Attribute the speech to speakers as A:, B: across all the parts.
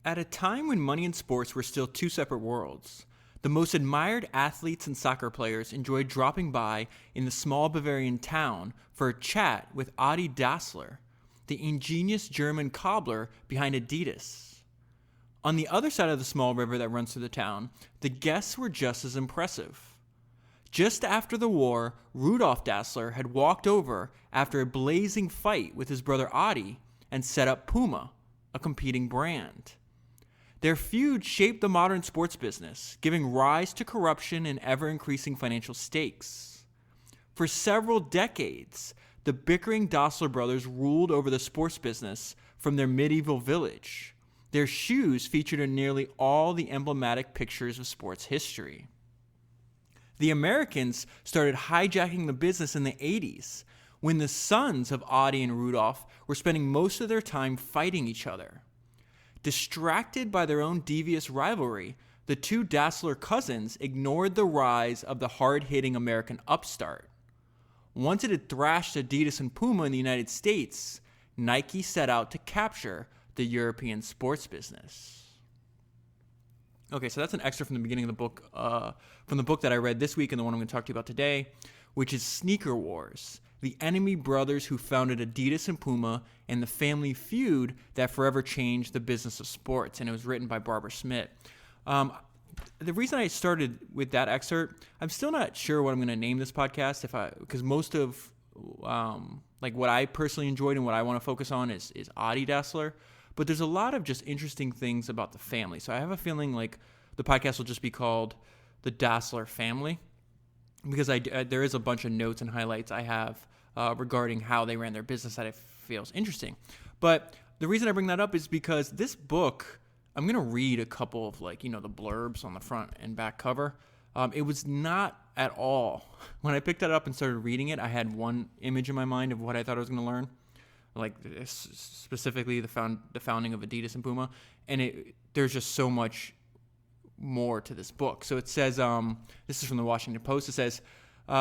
A: At a time when money and sports were still two separate worlds, the most admired athletes and soccer players enjoyed dropping by in the small Bavarian town for a chat with Adi Dassler, the ingenious German cobbler behind Adidas. On the other side of the small river that runs through the town, the guests were just as impressive. Just after the war, Rudolf Dassler had walked over after a blazing fight with his brother Adi and set up Puma, a competing brand. Their feud shaped the modern sports business, giving rise to corruption and ever-increasing financial stakes. For several decades, the bickering Dassler brothers ruled over the sports business from their medieval village. Their shoes featured in nearly all the emblematic pictures of sports history. The Americans started hijacking the business in the 80s, when the sons of Adi and Rudolf were spending most of their time fighting each other. Distracted by their own devious rivalry, the two Dassler cousins ignored the rise of the hard-hitting American upstart. Once it had thrashed Adidas and Puma in the United States, Nike set out to capture the European sports business. Okay, so that's an excerpt from the beginning of the book, from the book that I read this week and the one I'm going to talk to you about today, which is Sneaker Wars: The Enemy Brothers Who Founded Adidas and Puma and the Family Feud That Forever Changed the Business of Sports. And it was written by Barbara Smit. The reason I started with that excerpt, I'm still not sure what I'm going to name this podcast, because most of like what I personally enjoyed and what I want to focus on is Adi Dassler. But there's a lot of just interesting things about the family. So I have a feeling like the podcast will just be called The Dassler Family, because there is a bunch of notes and highlights I have regarding how they ran their business that I feel is interesting. But the reason I bring that up is because this book, I'm going to read a couple of the blurbs on the front and back cover. It was not at all. When I picked that up and started reading it, I had one image in my mind of what I thought I was going to learn, like specifically the founding of Adidas and Puma. And there's just so much more to this book. So it says, this is from the Washington Post, it says,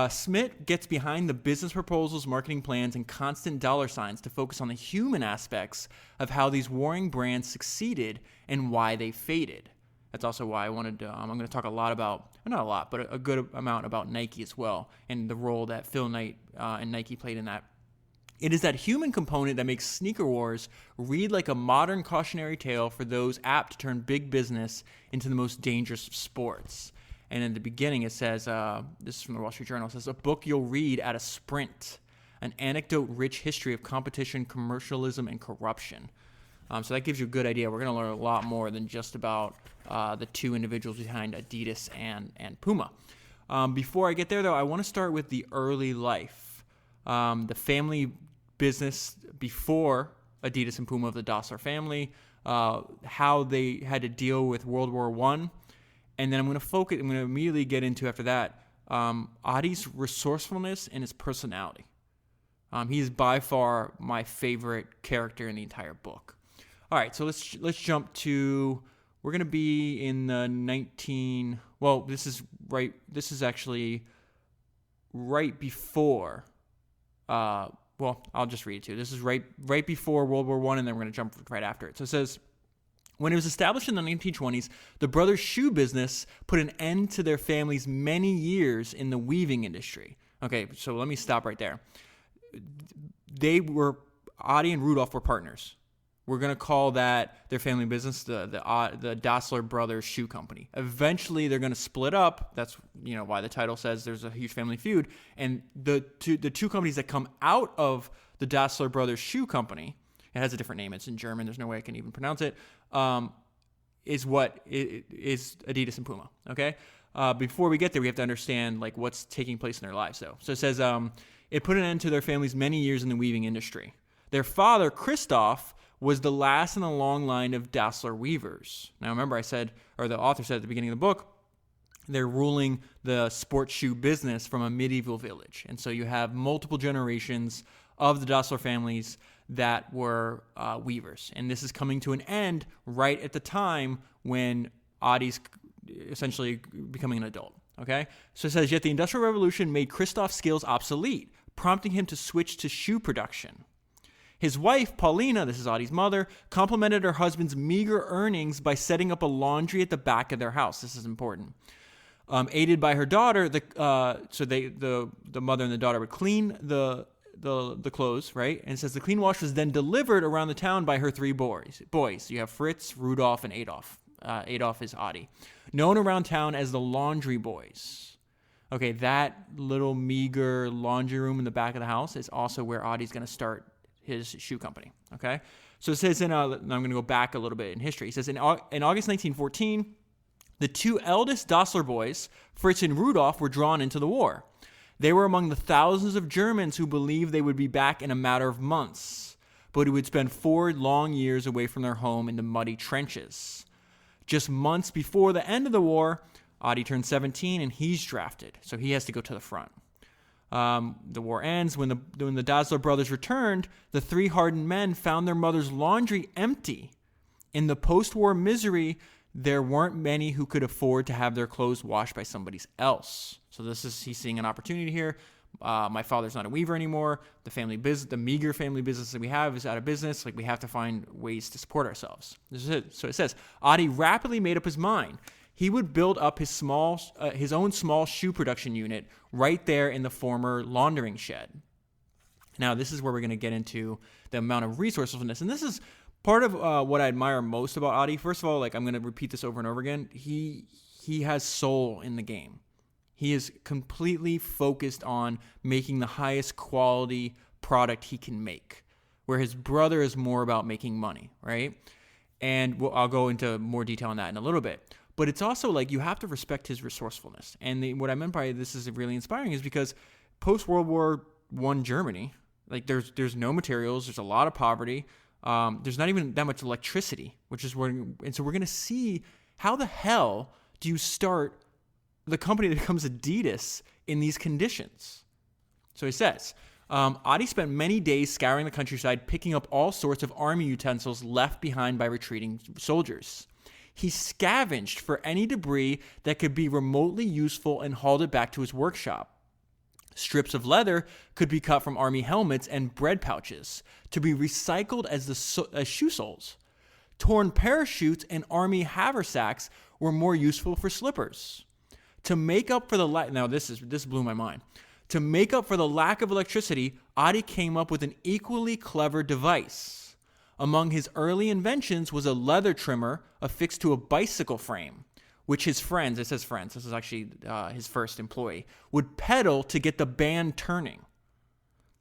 A: Smit gets behind the business proposals, marketing plans, and constant dollar signs to focus on the human aspects of how these warring brands succeeded and why they faded. That's also why I wanted to, I'm going to talk a lot about, not a lot, but a good amount about Nike as well, and the role that Phil Knight and Nike played in that. It is that human component that makes Sneaker Wars read like a modern cautionary tale for those apt to turn big business into the most dangerous of sports. And in the beginning it says, this is from the Wall Street Journal, it says, a book you'll read at a sprint, an anecdote-rich history of competition, commercialism, and corruption. So that gives you a good idea. We're going to learn a lot more than just about the two individuals behind Adidas and Puma. Before I get there, though, I want to start with the early life. The family business before Adidas and Puma of the Dassler family, how they had to deal with World War I. And then I'm going to immediately get into, after that, Adi's resourcefulness and his personality. He is by far my favorite character in the entire book. All right, so let's jump to, we're going to be in the this is actually right before, I'll just read it to you. This is right before World War I, and then we're going to jump right after it. So it says, when it was established in the 1920s, the brothers' shoe business put an end to their family's many years in the weaving industry. Okay, so let me stop right there. Adi and Rudolf were partners. We're going to call that their family business the Dassler Brothers Shoe Company. Eventually, they're going to split up. That's why the title says there's a huge family feud. And the two companies that come out of the Dassler Brothers Shoe Company, it has a different name. It's in German. There's no way I can even pronounce it. Is Adidas and Puma. Okay. Before we get there, we have to understand what's taking place in their lives. So it says it put an end to their family's many years in the weaving industry. Their father, Christoph, was the last in a long line of Dassler weavers. Now, remember the author said at the beginning of the book, they're ruling the sports shoe business from a medieval village. And so you have multiple generations of the Dassler families that were weavers. And this is coming to an end right at the time when Adi's essentially becoming an adult. Okay? So it says, yet the Industrial Revolution made Christoph's skills obsolete, prompting him to switch to shoe production. His wife, Paulina, this is Adi's mother, complimented her husband's meager earnings by setting up a laundry at the back of their house. This is important. Aided by her daughter, the mother and the daughter would clean the clothes, right? And it says the clean wash was then delivered around the town by her three boys. You have Fritz, Rudolf, and Adolf. Adolf is Adi, known around town as the Laundry Boys. Okay, that little meager laundry room in the back of the house is also where Adi's going to start his shoe company. Okay, so it says I'm going to go back a little bit in history. It says in August 1914, the two eldest Dassler boys, Fritz and Rudolf, were drawn into the war. They were among the thousands of Germans who believed they would be back in a matter of months, but who would spend 4 long years away from their home in the muddy trenches. Just months before the end of the war, Adi turned 17 and he's drafted, so he has to go to the front. The war ends. When the Dassler brothers returned, the 3 hardened men found their mother's laundry empty. In the post-war misery, there weren't many who could afford to have their clothes washed by somebody else. So he's seeing an opportunity here. My father's not a weaver anymore. The meager family business that we have is out of business. Like, we have to find ways to support ourselves. This is it. So it says, Adi rapidly made up his mind. He would build up his own small shoe production unit right there in the former laundering shed. Now, this is where we're going to get into the amount of resourcefulness. And this is part of what I admire most about Adi. First of all, I'm going to repeat this over and over again. He has soul in the game. He is completely focused on making the highest quality product he can make, where his brother is more about making money, right? And I'll go into more detail on that in a little bit. But it's also you have to respect his resourcefulness. And what I meant by this is really inspiring is because post-World War I Germany, there's no materials, there's a lot of poverty, there's not even that much electricity, so we're going to see how the hell do you start the company that becomes Adidas in these conditions. So he says, Adi spent many days scouring the countryside, picking up all sorts of army utensils left behind by retreating soldiers. He scavenged for any debris that could be remotely useful and hauled it back to his workshop. Strips of leather could be cut from army helmets and bread pouches to be recycled as shoe soles. Torn parachutes and army haversacks were more useful for slippers. To make up for this blew my mind. To make up for the lack of electricity, Adi came up with an equally clever device. Among his early inventions was a leather trimmer affixed to a bicycle frame, which his friends, it says friends, this is actually his first employee, would pedal to get the band turning.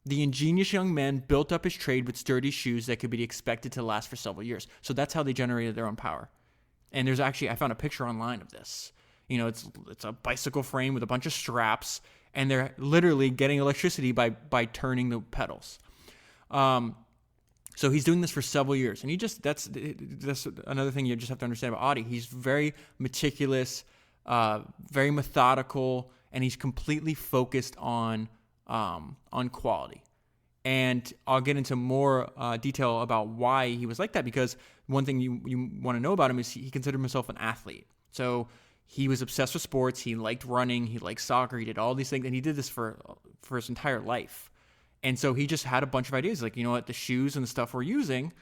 A: The ingenious young man built up his trade with sturdy shoes that could be expected to last for several years. So that's how they generated their own power. And I found a picture online of this. It's a bicycle frame with a bunch of straps, and they're literally getting electricity by turning the pedals. So he's doing this for several years, and that's another thing you just have to understand about Adi. He's very meticulous, very methodical, and he's completely focused on quality. And I'll get into more detail about why he was like that, because one thing you want to know about him is he considered himself an athlete. So he was obsessed with sports. He liked running. He liked soccer. He did all these things, and he did this for his entire life. And so he just had a bunch of ideas, the shoes and the stuff we're using,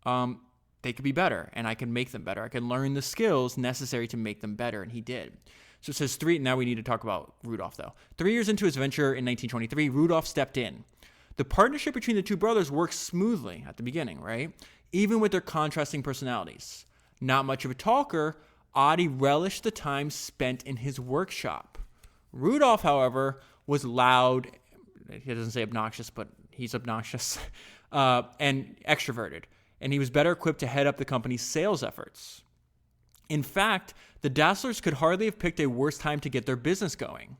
A: they could be better, and I can make them better. I can learn the skills necessary to make them better, and he did. So it says now we need to talk about Rudolf, though. 3 years into his venture in 1923, Rudolf stepped in. The partnership between the two brothers worked smoothly at the beginning, right? Even with their contrasting personalities. Not much of a talker, Adi relished the time spent in his workshop. Rudolf, however, was loud. He doesn't say obnoxious, but he's obnoxious, and extroverted. And he was better equipped to head up the company's sales efforts. In fact, the Dasslers could hardly have picked a worse time to get their business going.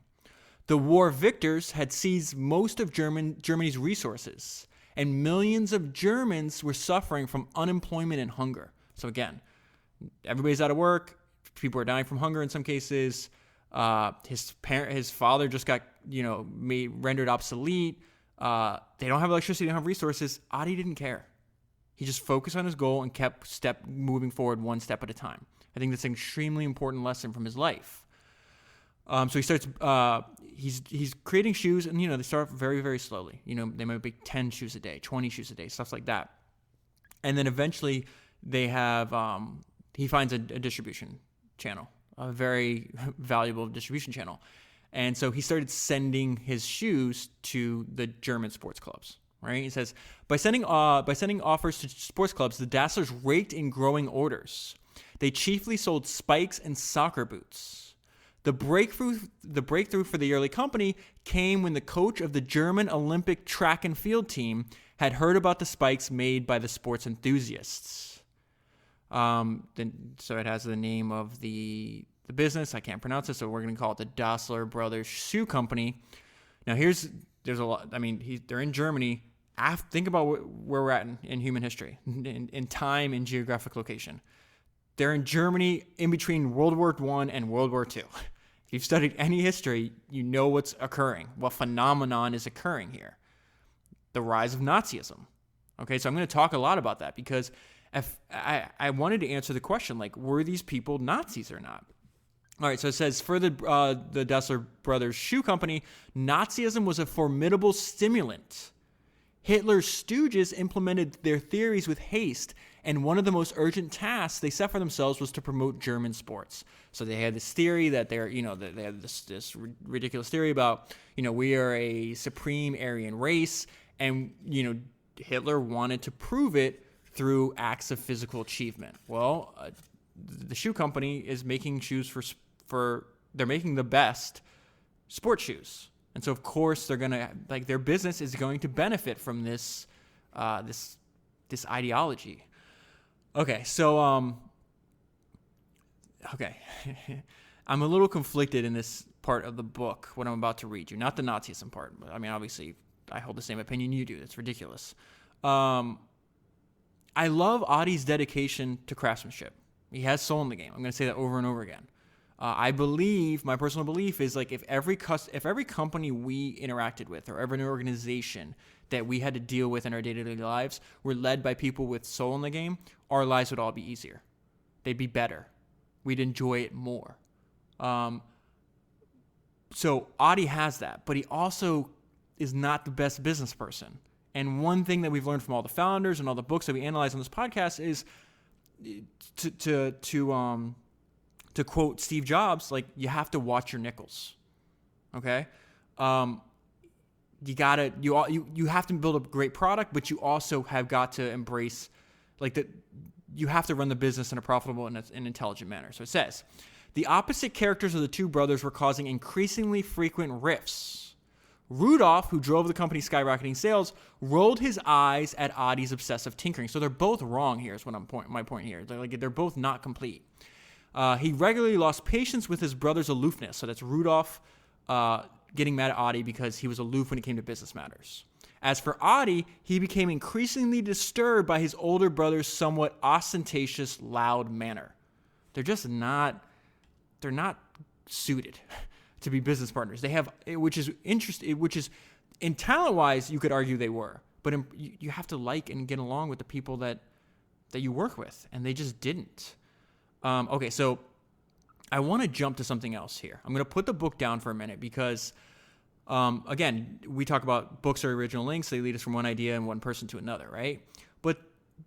A: The war victors had seized most of Germany's resources, and millions of Germans were suffering from unemployment and hunger. So again, everybody's out of work. People are dying from hunger in some cases. His father just got, rendered obsolete. They don't have electricity, they don't have resources. Adi didn't care. He just focused on his goal and kept moving forward one step at a time. I think that's an extremely important lesson from his life. So he starts. he's creating shoes, and they start very, very slowly. They might make 10 shoes a day, 20 shoes a day, stuff like that. And then eventually they have he finds a distribution channel, a very valuable distribution channel. And so he started sending his shoes to the German sports clubs, right? He says, by sending offers to sports clubs, the Dasslers raked in growing orders. They chiefly sold spikes and soccer boots. The breakthrough for the early company came when the coach of the German Olympic track and field team had heard about the spikes made by the sports enthusiasts. So it has the name of the business. I can't pronounce it, so we're going to call it the Dassler Brothers Shoe Company. Now, there's a lot. I mean, they're in Germany. Think about where we're at in human history, in time and geographic location. They're in Germany in between World War I and World War II. If you've studied any history, you know what's occurring, what phenomenon is occurring here. The rise of Nazism. Okay, so I'm going to talk a lot about that because if I wanted to answer the question, like, were these people Nazis or not? All right, so it says, for the Dassler Brothers Shoe Company, Nazism was a formidable stimulant. Hitler's stooges implemented their theories with haste, and one of the most urgent tasks they set for themselves was to promote German sports. So they had this theory that they had this ridiculous theory about, we are a supreme Aryan race, and, Hitler wanted to prove it through acts of physical achievement. Well, the shoe company is making shoes they're making the best sports shoes. And so, of course, they're going to, their business is going to benefit from this ideology. Okay, so, okay. I'm a little conflicted in this part of the book, what I'm about to read you. Not the Nazism part. But, obviously, I hold the same opinion you do. It's ridiculous. I love Adi's dedication to craftsmanship. He has soul in the game. I'm going to say that over and over again. I believe, my personal belief is, if every company we interacted with or every organization that we had to deal with in our day-to-day lives were led by people with soul in the game, our lives would all be easier. They'd be better. We'd enjoy it more. So Adi has that, but he also is not the best business person. And one thing that we've learned from all the founders and all the books that we analyze on this podcast is to quote Steve Jobs, you have to watch your nickels. Okay? You have to build a great product, but you also have got to embrace you have to run the business in a profitable and an intelligent manner. So it says, the opposite characters of the two brothers were causing increasingly frequent rifts. Rudolf, who drove the company's skyrocketing sales, rolled his eyes at Adi's obsessive tinkering. So they're both wrong here is what my point here. They're both not complete. He regularly lost patience with his brother's aloofness. So that's Rudolf getting mad at Adi because he was aloof when it came to business matters. As for Adi, he became increasingly disturbed by his older brother's somewhat ostentatious, loud manner. They're not suited to be business partners. They have, which is interesting, which is, in talent-wise, you could argue they were. But you have to like and get along with the people that you work with, and they just didn't. Okay, so I want to jump to something else here. I'm going to put the book down for a minute because, again, we talk about books are original links. They lead us from one idea and one person to another, right? But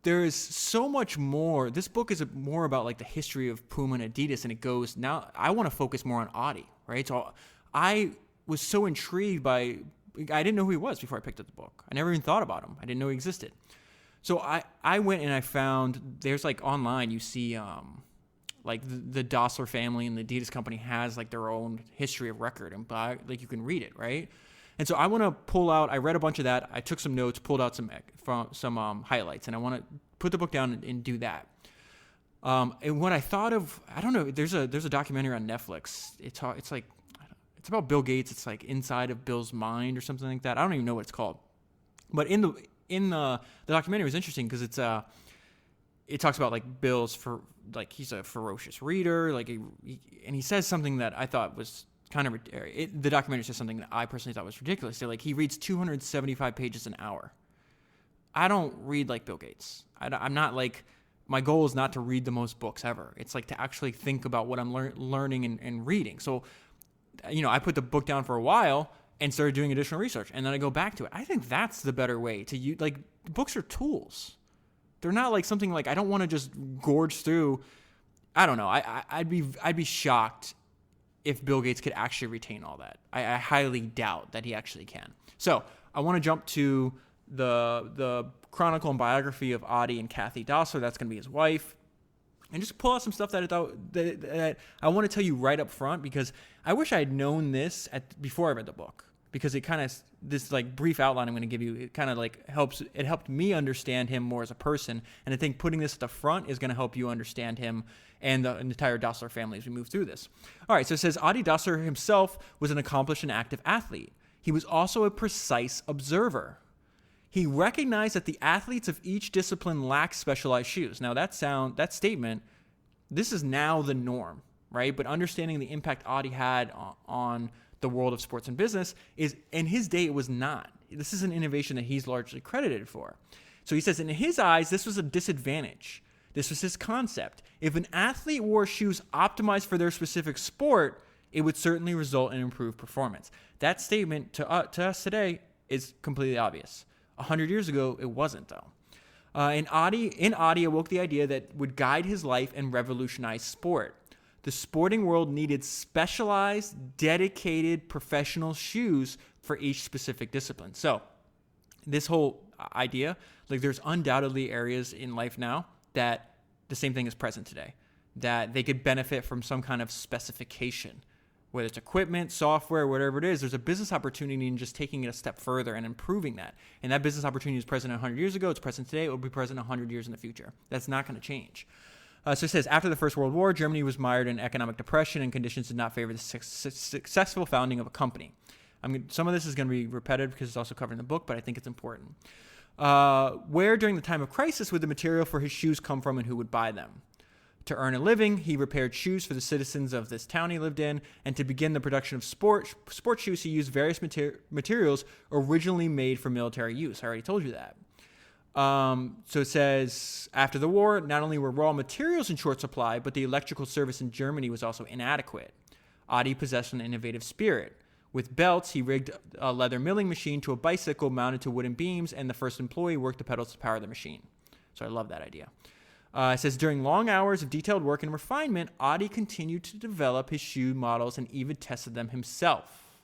A: there is so much more. This book is more about the history of Puma and Adidas, and it goes, now I want to focus more on Adi, right? So I was so intrigued by, I didn't know who he was before I picked up the book. I never even thought about him. I didn't know he existed. So I went and I found, there's online, you see, the Dassler family and the Adidas company has their own history of record, and you can read it, right? And so I want to pull out, I read a bunch of that, I took some notes, pulled out some highlights, and I want to put the book down and do that. And what I thought of, I don't know, there's a documentary on Netflix. It's about Bill Gates. It's Inside of Bill's Mind or something like that. I don't even know what it's called. But in the documentary, it was interesting because it talks about Bill's he's a ferocious reader, and he says something that I thought was kind of the documentary says something that I personally thought was ridiculous. So he reads 275 pages an hour. I don't read like Bill Gates. I'm not my goal is not to read the most books ever. It's to actually think about what I'm learning and reading. So I put the book down for a while and started doing additional research, and then I go back to it. I think that's the better way to use. Like, books are tools. They're not like something like I don't want to just gorge through. I don't know. I'd be shocked if Bill Gates could actually retain all that. I highly doubt that he actually can. So I want to jump to the chronicle and biography of Adi and Kathy Dassler. That's going to be his wife. And just pull out some stuff that I want to tell you right up front, because I wish I had known this before I read the book. Because it kind of, this like brief outline I'm going to give you, it kind of like helped me understand him more as a person. And I think putting this at the front is going to help you understand him and the entire Dassler family as we move through this. All right, so it says Adi Dassler himself was an accomplished and active athlete. He was also a precise observer. He recognized that the athletes of each discipline lacked specialized shoes. Now that statement, this is now the norm, right? But understanding the impact Adi had on the world of sports and business is, in his day, it was not. This is an innovation that he's largely credited for. So he says, in his eyes, this was a disadvantage. This was his concept. If an athlete wore shoes optimized for their specific sport, it would certainly result in improved performance. That statement to us today is completely obvious. 100 years ago, it wasn't, though. In Adi awoke the idea that would guide his life and revolutionize sport. The sporting world needed specialized, dedicated professional shoes for each specific discipline. So this whole idea, like there's undoubtedly areas in life now that the same thing is present today, that they could benefit from some kind of specification, whether it's equipment, software, whatever it is. There's a business opportunity in just taking it a step further and improving that. And that business opportunity was present 100 years ago. It's present today. It will be present 100 years in the future. That's not going to change. So it says, after the First World War, Germany was mired in economic depression and conditions did not favor the successful founding of a company. Some of this is going to be repetitive because it's also covered in the book, but I think it's important. Where during the time of crisis would the material for his shoes come from and who would buy them? To earn a living, he repaired shoes for the citizens of this town he lived in, and to begin the production of sport shoes, he used various materials originally made for military use. I already told you that. So it says, after the war, not only were raw materials in short supply, but the electrical service in Germany was also inadequate. Adi possessed an innovative spirit. With belts, he rigged a leather milling machine to a bicycle mounted to wooden beams, and the first employee worked the pedals to power the machine. So I love that idea. It says, during long hours of detailed work and refinement, Adi continued to develop his shoe models and even tested them himself.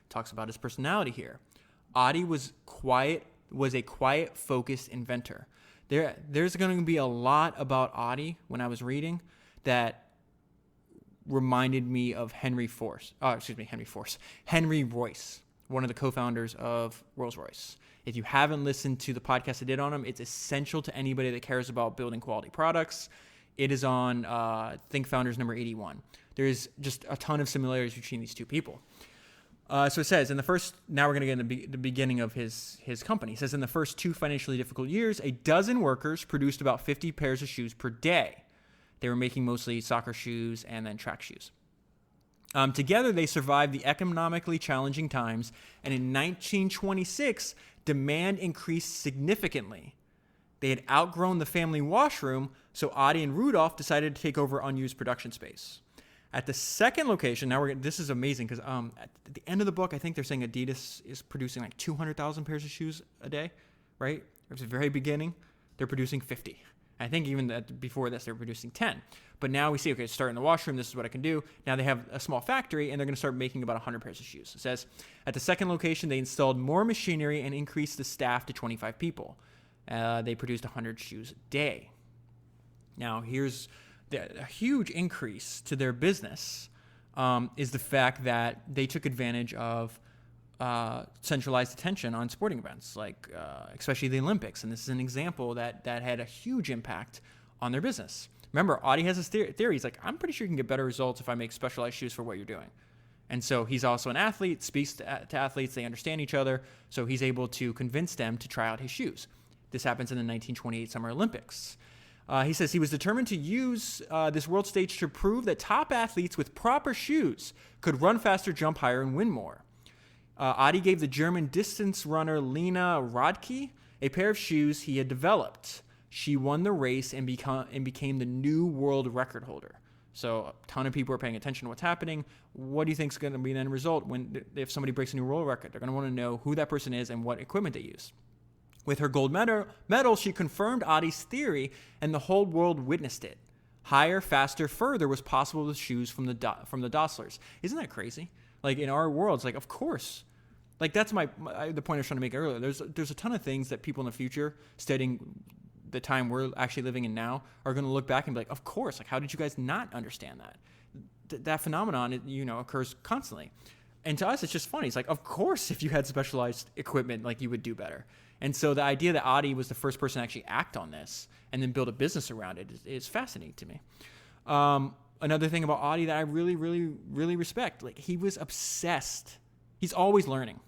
A: Talks about his personality here. Adi was a quiet, focused inventor. There's going to be a lot about Adi when I was reading that reminded me of Henry Royce, one of the co-founders of Rolls-Royce. If you haven't listened to the podcast I did on him, it's essential to anybody that cares about building quality products. It is on Think Founders number 81. There's just a ton of similarities between these two people. So it says, now we're going to get in the beginning of his company. It says, in the first 2 financially difficult years, a dozen workers produced about 50 pairs of shoes per day. They were making mostly soccer shoes and then track shoes. Together, they survived the economically challenging times, and in 1926, demand increased significantly. They had outgrown the family washroom, so Adi and Rudolf decided to take over unused production space. At the second location, this is amazing because at the end of the book, I think they're saying Adidas is producing like 200,000 pairs of shoes a day, right? At the very beginning, they're producing 50. I think even before this, they were producing 10. But now we see, okay, start in the washroom. This is what I can do. Now they have a small factory, and they're going to start making about 100 pairs of shoes. It says, at the second location, they installed more machinery and increased the staff to 25 people. They produced 100 shoes a day. Now, here's a huge increase to their business is the fact that they took advantage of centralized attention on sporting events, like especially the Olympics. And this is an example that had a huge impact on their business. Remember, Adi has this theory. He's like, I'm pretty sure you can get better results if I make specialized shoes for what you're doing. And so he's also an athlete, speaks to athletes. They understand each other. So he's able to convince them to try out his shoes. This happens in the 1928 Summer Olympics. He says he was determined to use this world stage to prove that top athletes with proper shoes could run faster, jump higher, and win more. Adi gave the German distance runner Lena Rodke a pair of shoes he had developed. She won the race and became the new world record holder. So a ton of people are paying attention to what's happening. What do you think is going to be the end result if somebody breaks a new world record? They're going to want to know who that person is and what equipment they use. With her gold medal, she confirmed Adi's theory, and the whole world witnessed it. Higher, faster, further was possible with shoes from the Dasslers. Isn't that crazy? Like in our world, it's like, of course. Like that's the point I was trying to make earlier. There's a ton of things that people in the future, studying the time we're actually living in now, are going to look back and be like, of course. Like, how did you guys not understand that? That phenomenon, occurs constantly. And to us, it's just funny. It's like, of course, if you had specialized equipment, like you would do better. And so the idea that Adi was the first person to actually act on this and then build a business around it is fascinating to me. Another thing about Adi that I really, really, really respect, like he was obsessed. He's always learning.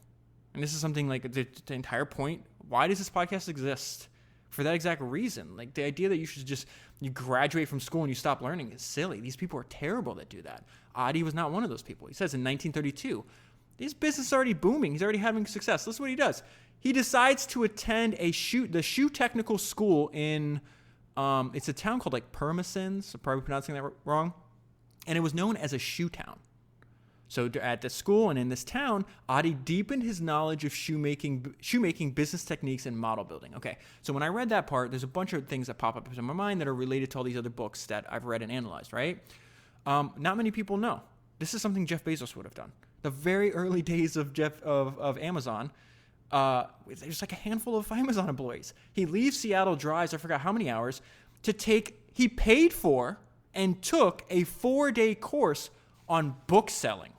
A: And this is something like the entire point. Why does this podcast exist? For that exact reason. Like the idea that you graduate from school and you stop learning is silly. These people are terrible that do that. Adi was not one of those people. He says in 1932, his business is already booming. He's already having success. Listen to what he does. He decides to attend the shoe technical school in, it's a town called like Pirmasens. I'm probably pronouncing that wrong. And it was known as a shoe town. So at the school and in this town, Adi deepened his knowledge of shoemaking business techniques and model building. Okay, so when I read that part, there's a bunch of things that pop up in my mind that are related to all these other books that I've read and analyzed, right? Not many people know. This is something Jeff Bezos would have done. The very early days of Amazon, there's like a handful of Amazon employees. He leaves Seattle, drives, I forgot how many hours, he paid for and took a 4-day course on book selling.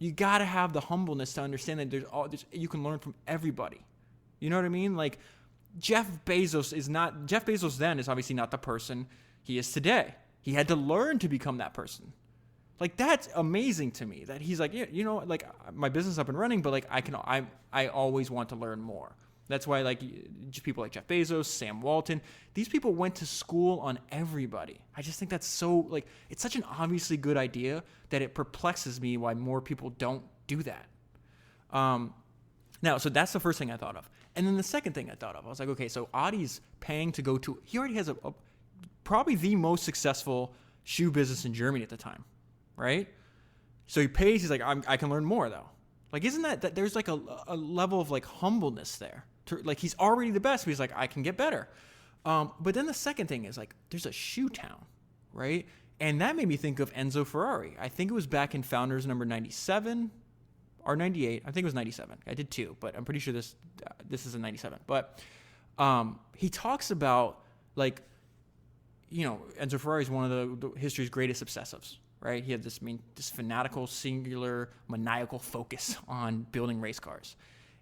A: You got to have the humbleness to understand that you can learn from everybody. You know what I mean? Like Jeff Bezos then is obviously not the person he is today. He had to learn to become that person. Like that's amazing to me that he's like, like my business is up and running, but like I always want to learn more. That's why like people like Jeff Bezos, Sam Walton, these people went to school on everybody. I just think that's so like, it's such an obviously good idea that it perplexes me why more people don't do that. Now, so that's the first thing I thought of. And then the second thing I thought of, I was like, okay, so Adi's paying to go to, he already has probably the most successful shoe business in Germany at the time, right? So he pays, he's like, I can learn more though. Like, isn't that there's like a level of like humbleness there. Like he's already the best, but he's like, I can get better. But then the second thing is like, there's a shoe town, right? And that made me think of Enzo Ferrari. I think it was back in Founders number 97 or 98. I think it was 97. I did 2, but I'm pretty sure this is a 97. But he talks about like, Enzo Ferrari is one of the history's greatest obsessives, right? He had this fanatical, singular, maniacal focus on building race cars.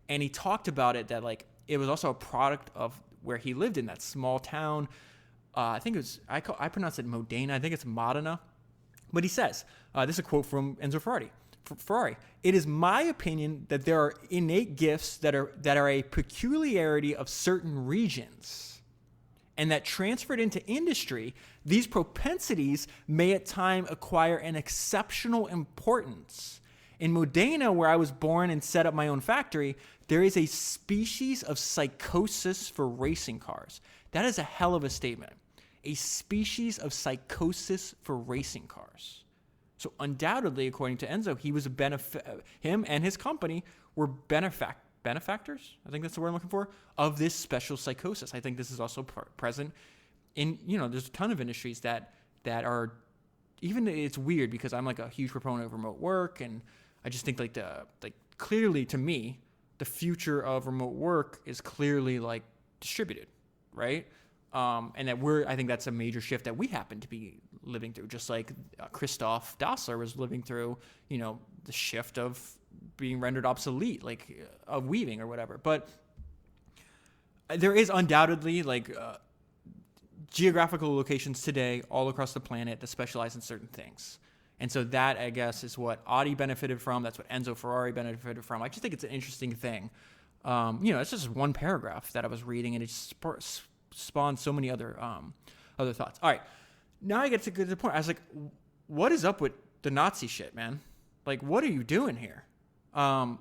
A: And he talked about it that like it was also a product of where he lived in that small town. I think it was, I pronounce it Modena. I think it's Modena. But he says, this is a quote from Enzo Ferrari. It is my opinion that there are innate gifts that are a peculiarity of certain regions, and that transferred into industry, these propensities may at times acquire an exceptional importance. In Modena, where I was born and set up my own factory, there is a species of psychosis for racing cars. That is a hell of a statement. A species of psychosis for racing cars. So undoubtedly, according to Enzo, he was him and his company were benefactors, I think that's the word I'm looking for, of this special psychosis. I think this is also present in, there's a ton of industries that are, even it's weird because I'm like a huge proponent of remote work, and I just think clearly to me, the future of remote work is clearly like distributed, right? And that I think that's a major shift that we happen to be living through, just like Christoph Dassler was living through, the shift of being rendered obsolete, like of weaving or whatever. But there is undoubtedly geographical locations today all across the planet that specialize in certain things. And so that, I guess, is what Adi benefited from. That's what Enzo Ferrari benefited from. I just think it's an interesting thing. It's just one paragraph that I was reading, and it spawned so many other thoughts. All right, now I get to the point. I was like, what is up with the Nazi shit, man? Like, what are you doing here? How?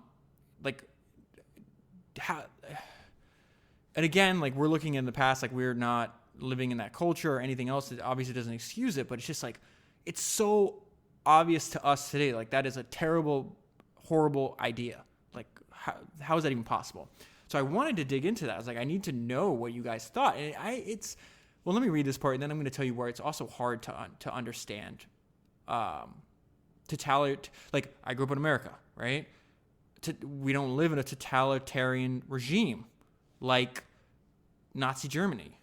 A: And again, like, we're looking in the past, like we're not living in that culture or anything else. It obviously doesn't excuse it, but it's just like, it's so obvious to us today. Like, that is a terrible, horrible idea. Like, how is that even possible? So I wanted to dig into that. I was like, I need to know what you guys thought. And well, let me read this part, and then I'm going to tell you where it's also hard to understand. Like, I grew up in America, right? We don't live in a totalitarian regime like Nazi Germany.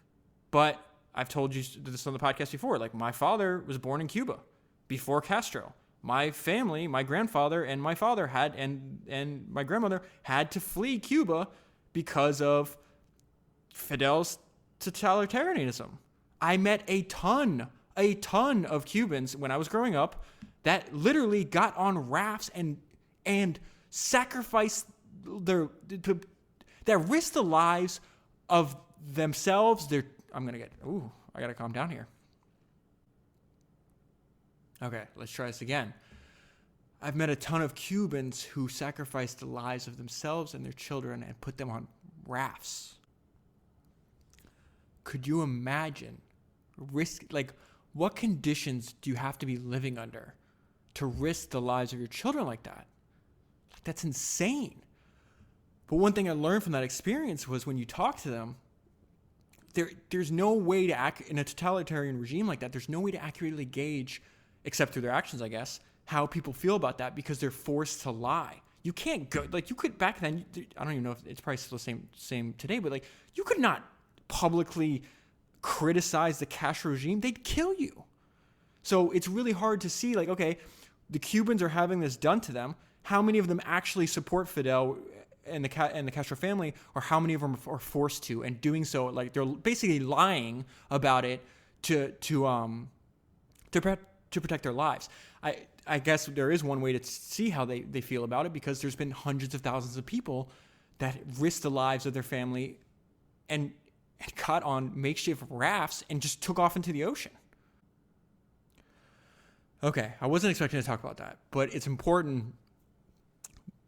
A: But I've told you this on the podcast before. Like, my father was born in Cuba before Castro. My family, my grandfather and my father and my grandmother had to flee Cuba because of Fidel's totalitarianism. I met a ton of Cubans when I was growing up that literally got on rafts and sacrificed that risked the lives of themselves. I gotta calm down here. Okay, let's try this again. I've met a ton of Cubans who sacrificed the lives of themselves and their children and put them on rafts. Could you imagine what conditions do you have to be living under to risk the lives of your children like that? Like, that's insane. But one thing I learned from that experience was when you talk to them, there's no way to in a totalitarian regime like that, there's no way to accurately gauge, except through their actions, I guess, how people feel about that, because they're forced to lie. You can't go, like, you could back then, I don't even know if it's probably still the same today, but like, you could not publicly criticize the Castro regime. They'd kill you. So it's really hard to see, like, okay, the Cubans are having this done to them. How many of them actually support Fidel and the Castro family, or how many of them are forced to, and doing so, like, they're basically lying about it to protect their lives. I guess there is one way to see how they feel about it, because there's been hundreds of thousands of people that risked the lives of their family and got on makeshift rafts and just took off into the ocean. Okay, I wasn't expecting to talk about that, but it's important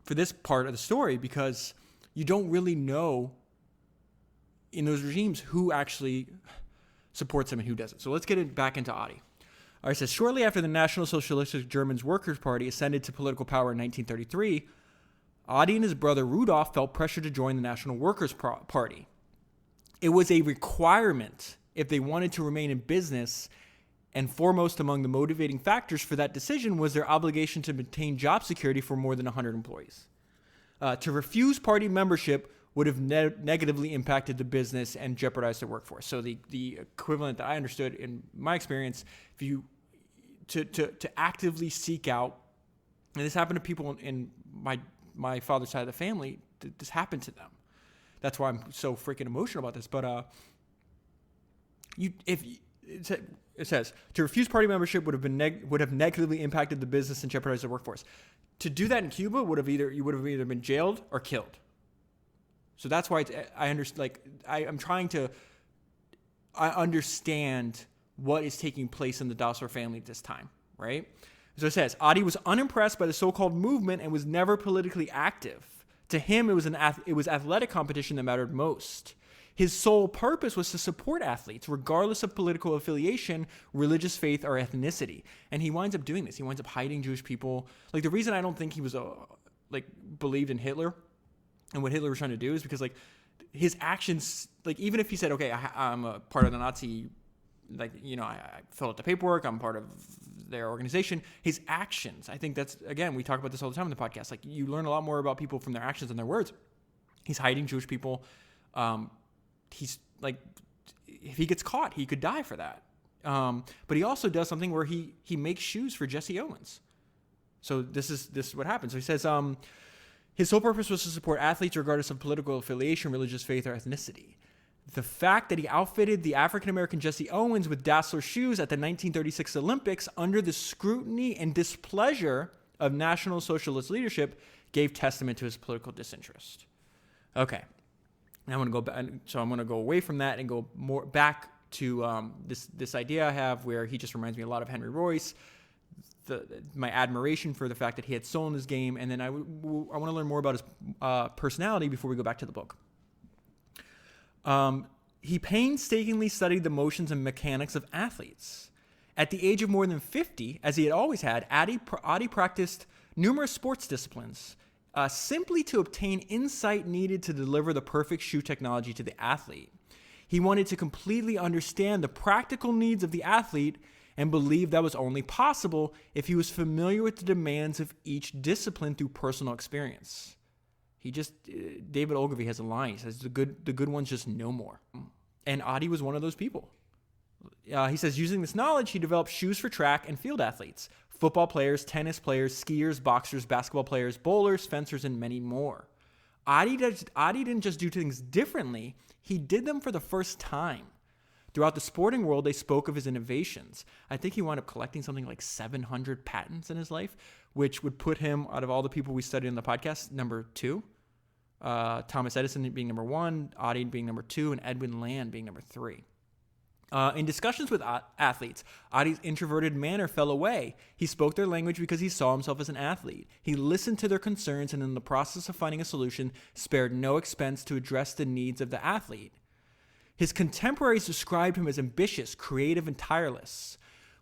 A: for this part of the story because you don't really know in those regimes who actually supports them and who doesn't. So let's get it back into Adi. All right, it says, shortly after the National Socialistic German Workers' Party ascended to political power in 1933, Adi and his brother Rudolf felt pressure to join the National Workers' Party. It was a requirement if they wanted to remain in business, and foremost among the motivating factors for that decision was their obligation to maintain job security for more than 100 employees. To refuse party membership would have negatively impacted the business and jeopardized the workforce. So the equivalent that I understood in my experience, if you to actively seek out, and this happened to people in my father's side of the family, this happened to them. That's why I'm so freaking emotional about this. But it says to refuse party membership would have negatively impacted the business and jeopardized the workforce. To do that in Cuba you would have either been jailed or killed. So that's why I understand what is taking place in the Dassler family at this time, right? So it says, Adi was unimpressed by the so-called movement and was never politically active. To him, it was athletic competition that mattered most. His sole purpose was to support athletes, regardless of political affiliation, religious faith, or ethnicity. And he winds up doing this. He winds up hiding Jewish people. Like, the reason I don't think he was believed in Hitler and what Hitler was trying to do is because, like, his actions, like, even if he said, okay, I'm a part of the Nazi, like, you know, I fill out the paperwork, I'm part of their organization, his actions, I think that's, again, we talk about this all the time in the podcast, like, you learn a lot more about people from their actions than their words. He's hiding Jewish people. He's, like, if he gets caught, he could die for that. But he also does something where he makes shoes for Jesse Owens. So this is what happens. So he says, his sole purpose was to support athletes regardless of political affiliation, religious faith, or ethnicity. The fact that he outfitted the African-American Jesse Owens with Dassler shoes at the 1936 Olympics under the scrutiny and displeasure of National Socialist leadership gave testament to his political disinterest. Okay. Now I'm going to go back. So I'm going to go away from that and go more back to this idea I have where he just reminds me a lot of Henry Royce, my admiration for the fact that he had soul in his game, and then I want to learn more about his personality before we go back to the book. he painstakingly studied the motions and mechanics of athletes. At the age of more than 50, as he had always had, Adi practiced numerous sports disciplines simply to obtain insight needed to deliver the perfect shoe technology to the athlete. He wanted to completely understand the practical needs of the athlete and believed that was only possible if he was familiar with the demands of each discipline through personal experience. David Ogilvy has a line. He says, the good ones just know more. And Adi was one of those people. He says, using this knowledge, he developed shoes for track and field athletes, football players, tennis players, skiers, boxers, basketball players, bowlers, fencers, and many more. Adi didn't just do things differently. He did them for the first time. Throughout the sporting world, they spoke of his innovations. I think he wound up collecting something like 700 patents in his life, which would put him, out of all the people we studied in the podcast, number 2. Thomas Edison being number 1, Adi being number 2, and Edwin Land being number 3. In discussions with athletes, Adi's introverted manner fell away. He spoke their language because he saw himself as an athlete. He listened to their concerns and in the process of finding a solution, spared no expense to address the needs of the athlete. His contemporaries described him as ambitious, creative, and tireless.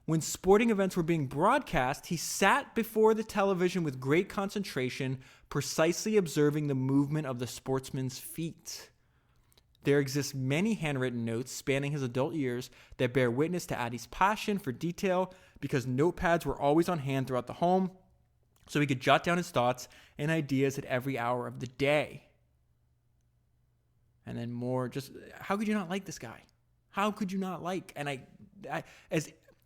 A: When sporting events were being broadcast, he sat before the television with great concentration, precisely observing the movement of the sportsman's feet. There exist many handwritten notes spanning his adult years that bear witness to Adi's passion for detail because notepads were always on hand throughout the home, so he could jot down his thoughts and ideas at every hour of the day. And then more, just how could you not like this guy? How could you not like? And I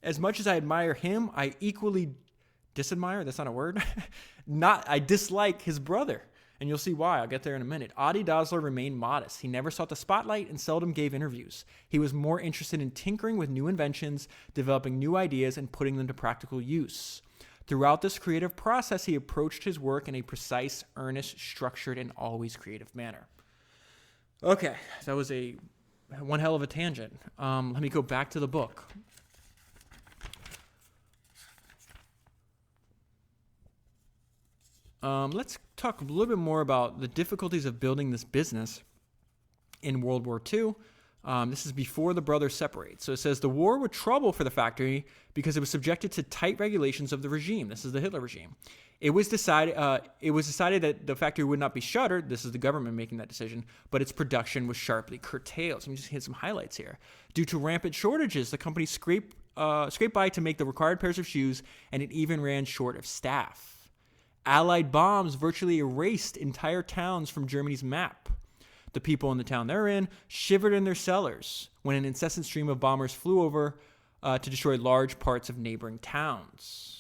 A: as much as I admire him, I equally disadmire. That's not a word. I dislike his brother, and you'll see why. I'll get there in a minute. Adi Dassler remained modest. He never sought the spotlight and seldom gave interviews. He was more interested in tinkering with new inventions, developing new ideas, and putting them to practical use. Throughout this creative process, he approached his work in a precise, earnest, structured, and always creative manner. Okay, that was one hell of a tangent. Let me go back to the book. Let's talk a little bit more about the difficulties of building this business in World War II. This is before the brothers separate. So it says the war was trouble for the factory because it was subjected to tight regulations of the regime. This is the Hitler regime. It was decided that the factory would not be shuttered. This is the government making that decision, but its production was sharply curtailed. So let me just hit some highlights here. Due to rampant shortages, the company scraped by to make the required pairs of shoes, and it even ran short of staff. Allied bombs virtually erased entire towns from Germany's map. The people in the town they're in shivered in their cellars when an incessant stream of bombers flew over to destroy large parts of neighboring towns.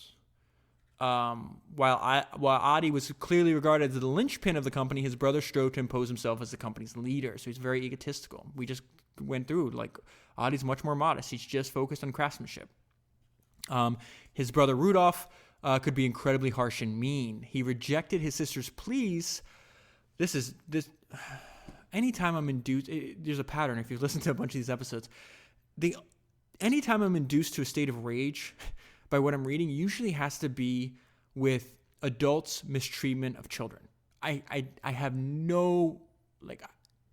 A: While Adi was clearly regarded as the linchpin of the company, his brother strove to impose himself as the company's leader. So he's very egotistical. We just went through, Adi's much more modest. He's just focused on craftsmanship. His brother Rudolf could be incredibly harsh and mean. He rejected his sister's pleas. Anytime I'm induced, there's a pattern. If you've listened to a bunch of these episodes, anytime I'm induced to a state of rage by what I'm reading, usually has to be with adults' mistreatment of children. I have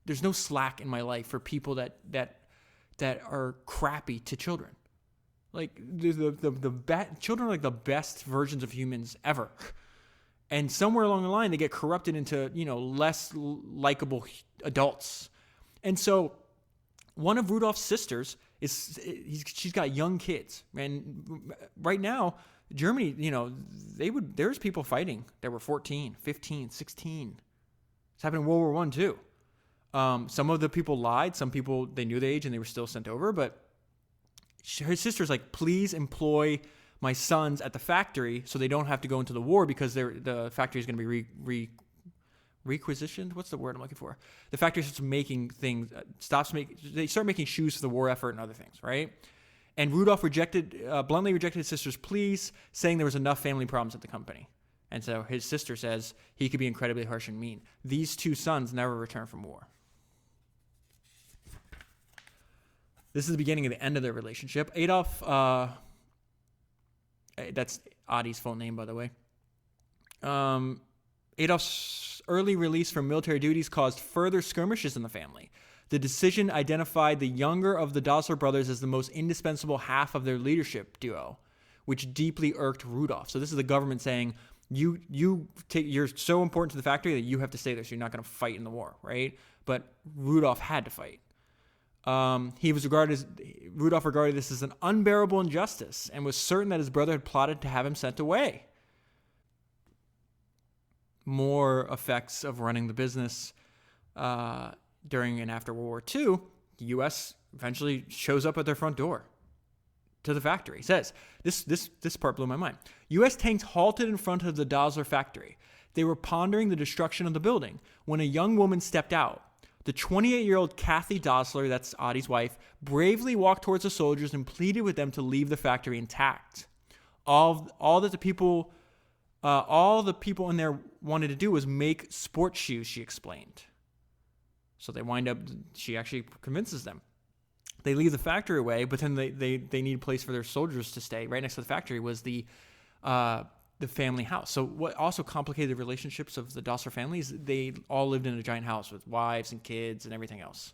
A: there's no slack in my life for people that are crappy to children. Children are like the best versions of humans ever. And somewhere along the line, they get corrupted into, less likable adults. And so one of Rudolph's sisters she's got young kids. And right now, Germany, there's people fighting that were 14, 15, 16. It's happened in World War I too. Some of the people lied. Some people, they knew the age and they were still sent over. But her sister's like, please employ my sons at the factory so they don't have to go into the war because the factory is going to be requisitioned. What's the word I'm looking for? The factory starts making things, they start making shoes for the war effort and other things, right? And Rudolf bluntly rejected his sister's pleas, saying there was enough family problems at the company. And so his sister says he could be incredibly harsh and mean. These two sons never returned from war. This is the beginning of the end of their relationship. Adolf, that's Adi's full name, by the way. Adolf's early release from military duties caused further skirmishes in the family. The decision identified the younger of the Dassler brothers as the most indispensable half of their leadership duo, which deeply irked Rudolf. So this is the government saying, you're so important to the factory that you have to stay there, so you're not going to fight in the war, right? But Rudolf had to fight. Rudolf regarded this as an unbearable injustice and was certain that his brother had plotted to have him sent away. More effects of running the business during and after World War II. The U.S. eventually shows up at their front door to the factory. It says, this part blew my mind. U.S. tanks halted in front of the Dassler factory. They were pondering the destruction of the building when a young woman stepped out. The 28-year-old Kathy Dassler, that's Adi's wife, bravely walked towards the soldiers and pleaded with them to leave the factory intact. All the people in there wanted to do was make sports shoes, she explained. So she actually convinces them. They leave the factory away, but then they need a place for their soldiers to stay. Right next to the factory was the family house. So what also complicated the relationships of the Dassler families, they all lived in a giant house with wives and kids and everything else.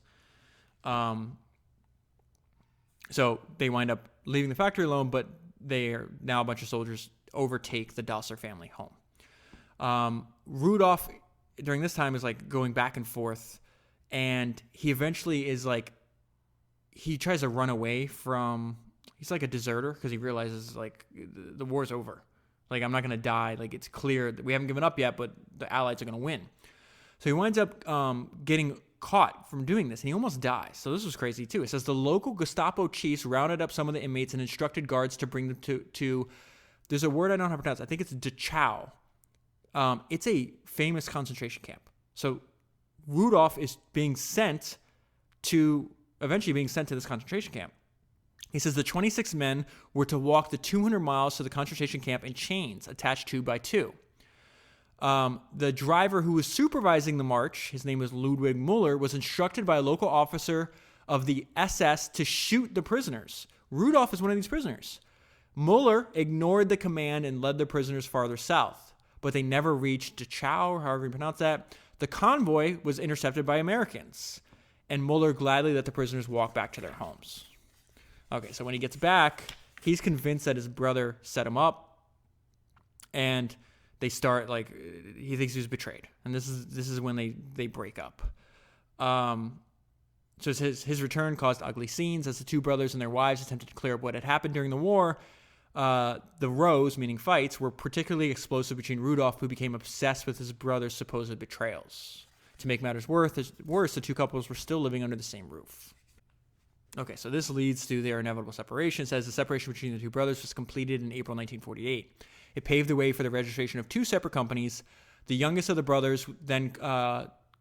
A: So they wind up leaving the factory alone, but they are now a bunch of soldiers overtake the Dassler family home. Rudolf, during this time, is like going back and forth, and he eventually is like, he tries to run away from, he's like a deserter because he realizes like the war's over. Like, I'm not going to die. Like, it's clear that we haven't given up yet, but the Allies are going to win. So he winds up getting caught from doing this, and he almost dies. So this was crazy too. It says the local Gestapo chiefs rounded up some of the inmates and instructed guards to bring them to there's a word I don't know how to pronounce. I think it's Dachau. It's a famous concentration camp. So Rudolf is eventually being sent to this concentration camp. He says the 26 men were to walk the 200 miles to the concentration camp in chains attached 2 by 2. The driver who was supervising the march, his name was Ludwig Müller, was instructed by a local officer of the SS to shoot the prisoners. Rudolf is one of these prisoners. Müller ignored the command and led the prisoners farther south, but they never reached Dachau, or however you pronounce that. The convoy was intercepted by Americans, and Müller gladly let the prisoners walk back to their homes. Okay, so when he gets back, he's convinced that his brother set him up, and they start, like, he thinks he was betrayed. And this is when they break up. So his return caused ugly scenes as the two brothers and their wives attempted to clear up what had happened during the war. The rows, meaning fights, were particularly explosive between Rudolf, who became obsessed with his brother's supposed betrayals. To make matters worse, the two couples were still living under the same roof. Okay, so this leads to their inevitable separation. It says the separation between the two brothers was completed in April 1948. It paved the way for the registration of two separate companies. The youngest of the brothers then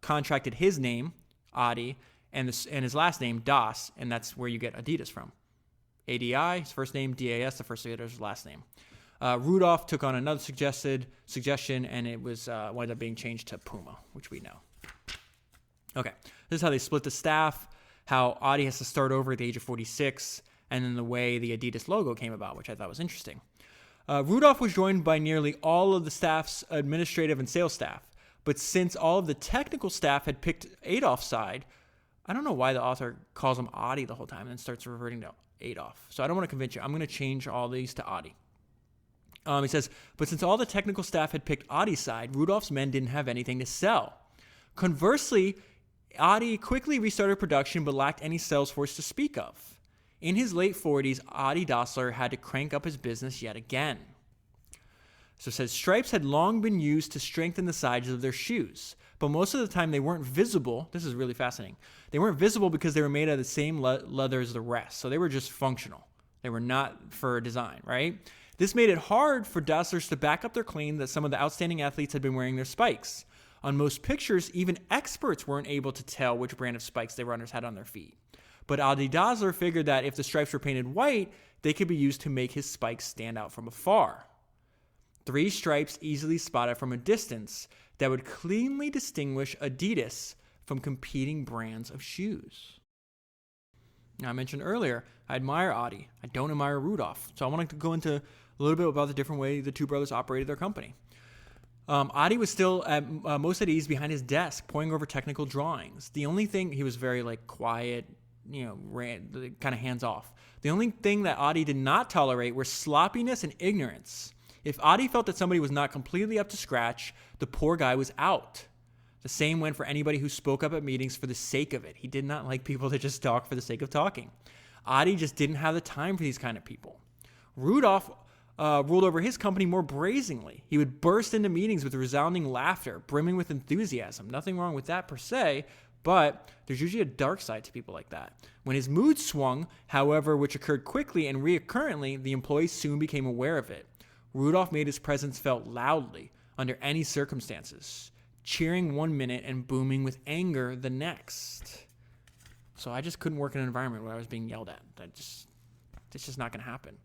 A: contracted his name, Adi, and his last name, Das, and that's where you get Adidas from. ADI, his first name, DAS, the first letter of his last name. Rudolf took on another suggestion, and it was wound up being changed to Puma, which we know. Okay, this is how they split the staff, how Adi has to start over at the age of 46, and then the way the Adidas logo came about, which I thought was interesting. Rudolf was joined by nearly all of the staff's administrative and sales staff, but since all of the technical staff had picked Adolf's side, I don't know why the author calls him Adi the whole time and then starts reverting to Adolf. So I don't want to convince you. I'm going to change all these to Adi. He says, but since all the technical staff had picked Adi's side, Rudolf's men didn't have anything to sell. Conversely, Adi quickly restarted production but lacked any sales force to speak of. In his late 40s, Adi Dassler had to crank up his business yet again. So it says, stripes had long been used to strengthen the sides of their shoes, but most of the time they weren't visible. This is really fascinating. They weren't visible because they were made out of the same leather as the rest, so they were just functional. They were not for design, right? This made it hard for Dasslers to back up their claim that some of the outstanding athletes had been wearing their spikes. On most pictures, even experts weren't able to tell which brand of spikes the runners had on their feet. But Adi Dassler figured that if the stripes were painted white, they could be used to make his spikes stand out from afar. 3 stripes easily spotted from a distance that would cleanly distinguish Adidas from competing brands of shoes. Now, I mentioned earlier, I admire Adi. I don't admire Rudolf. So I want to go into a little bit about the different way the two brothers operated their company. Adi was still most at ease behind his desk, poring over technical drawings. The only thing, he was very quiet, kind of hands off. The only thing that Adi did not tolerate were sloppiness and ignorance. If Adi felt that somebody was not completely up to scratch, the poor guy was out. The same went for anybody who spoke up at meetings for the sake of it. He did not like people that just talk for the sake of talking. Adi just didn't have the time for these kind of people. Rudolf ruled over his company more brazenly. He would burst into meetings with resounding laughter, brimming with enthusiasm. Nothing wrong with that per se, but there's usually a dark side to people like that. When his mood swung, however, which occurred quickly and reoccurrently, the employees soon became aware of it. Rudolf made his presence felt loudly, under any circumstances, cheering one minute and booming with anger the next. So I just couldn't work in an environment where I was being yelled at. It's just not going to happen.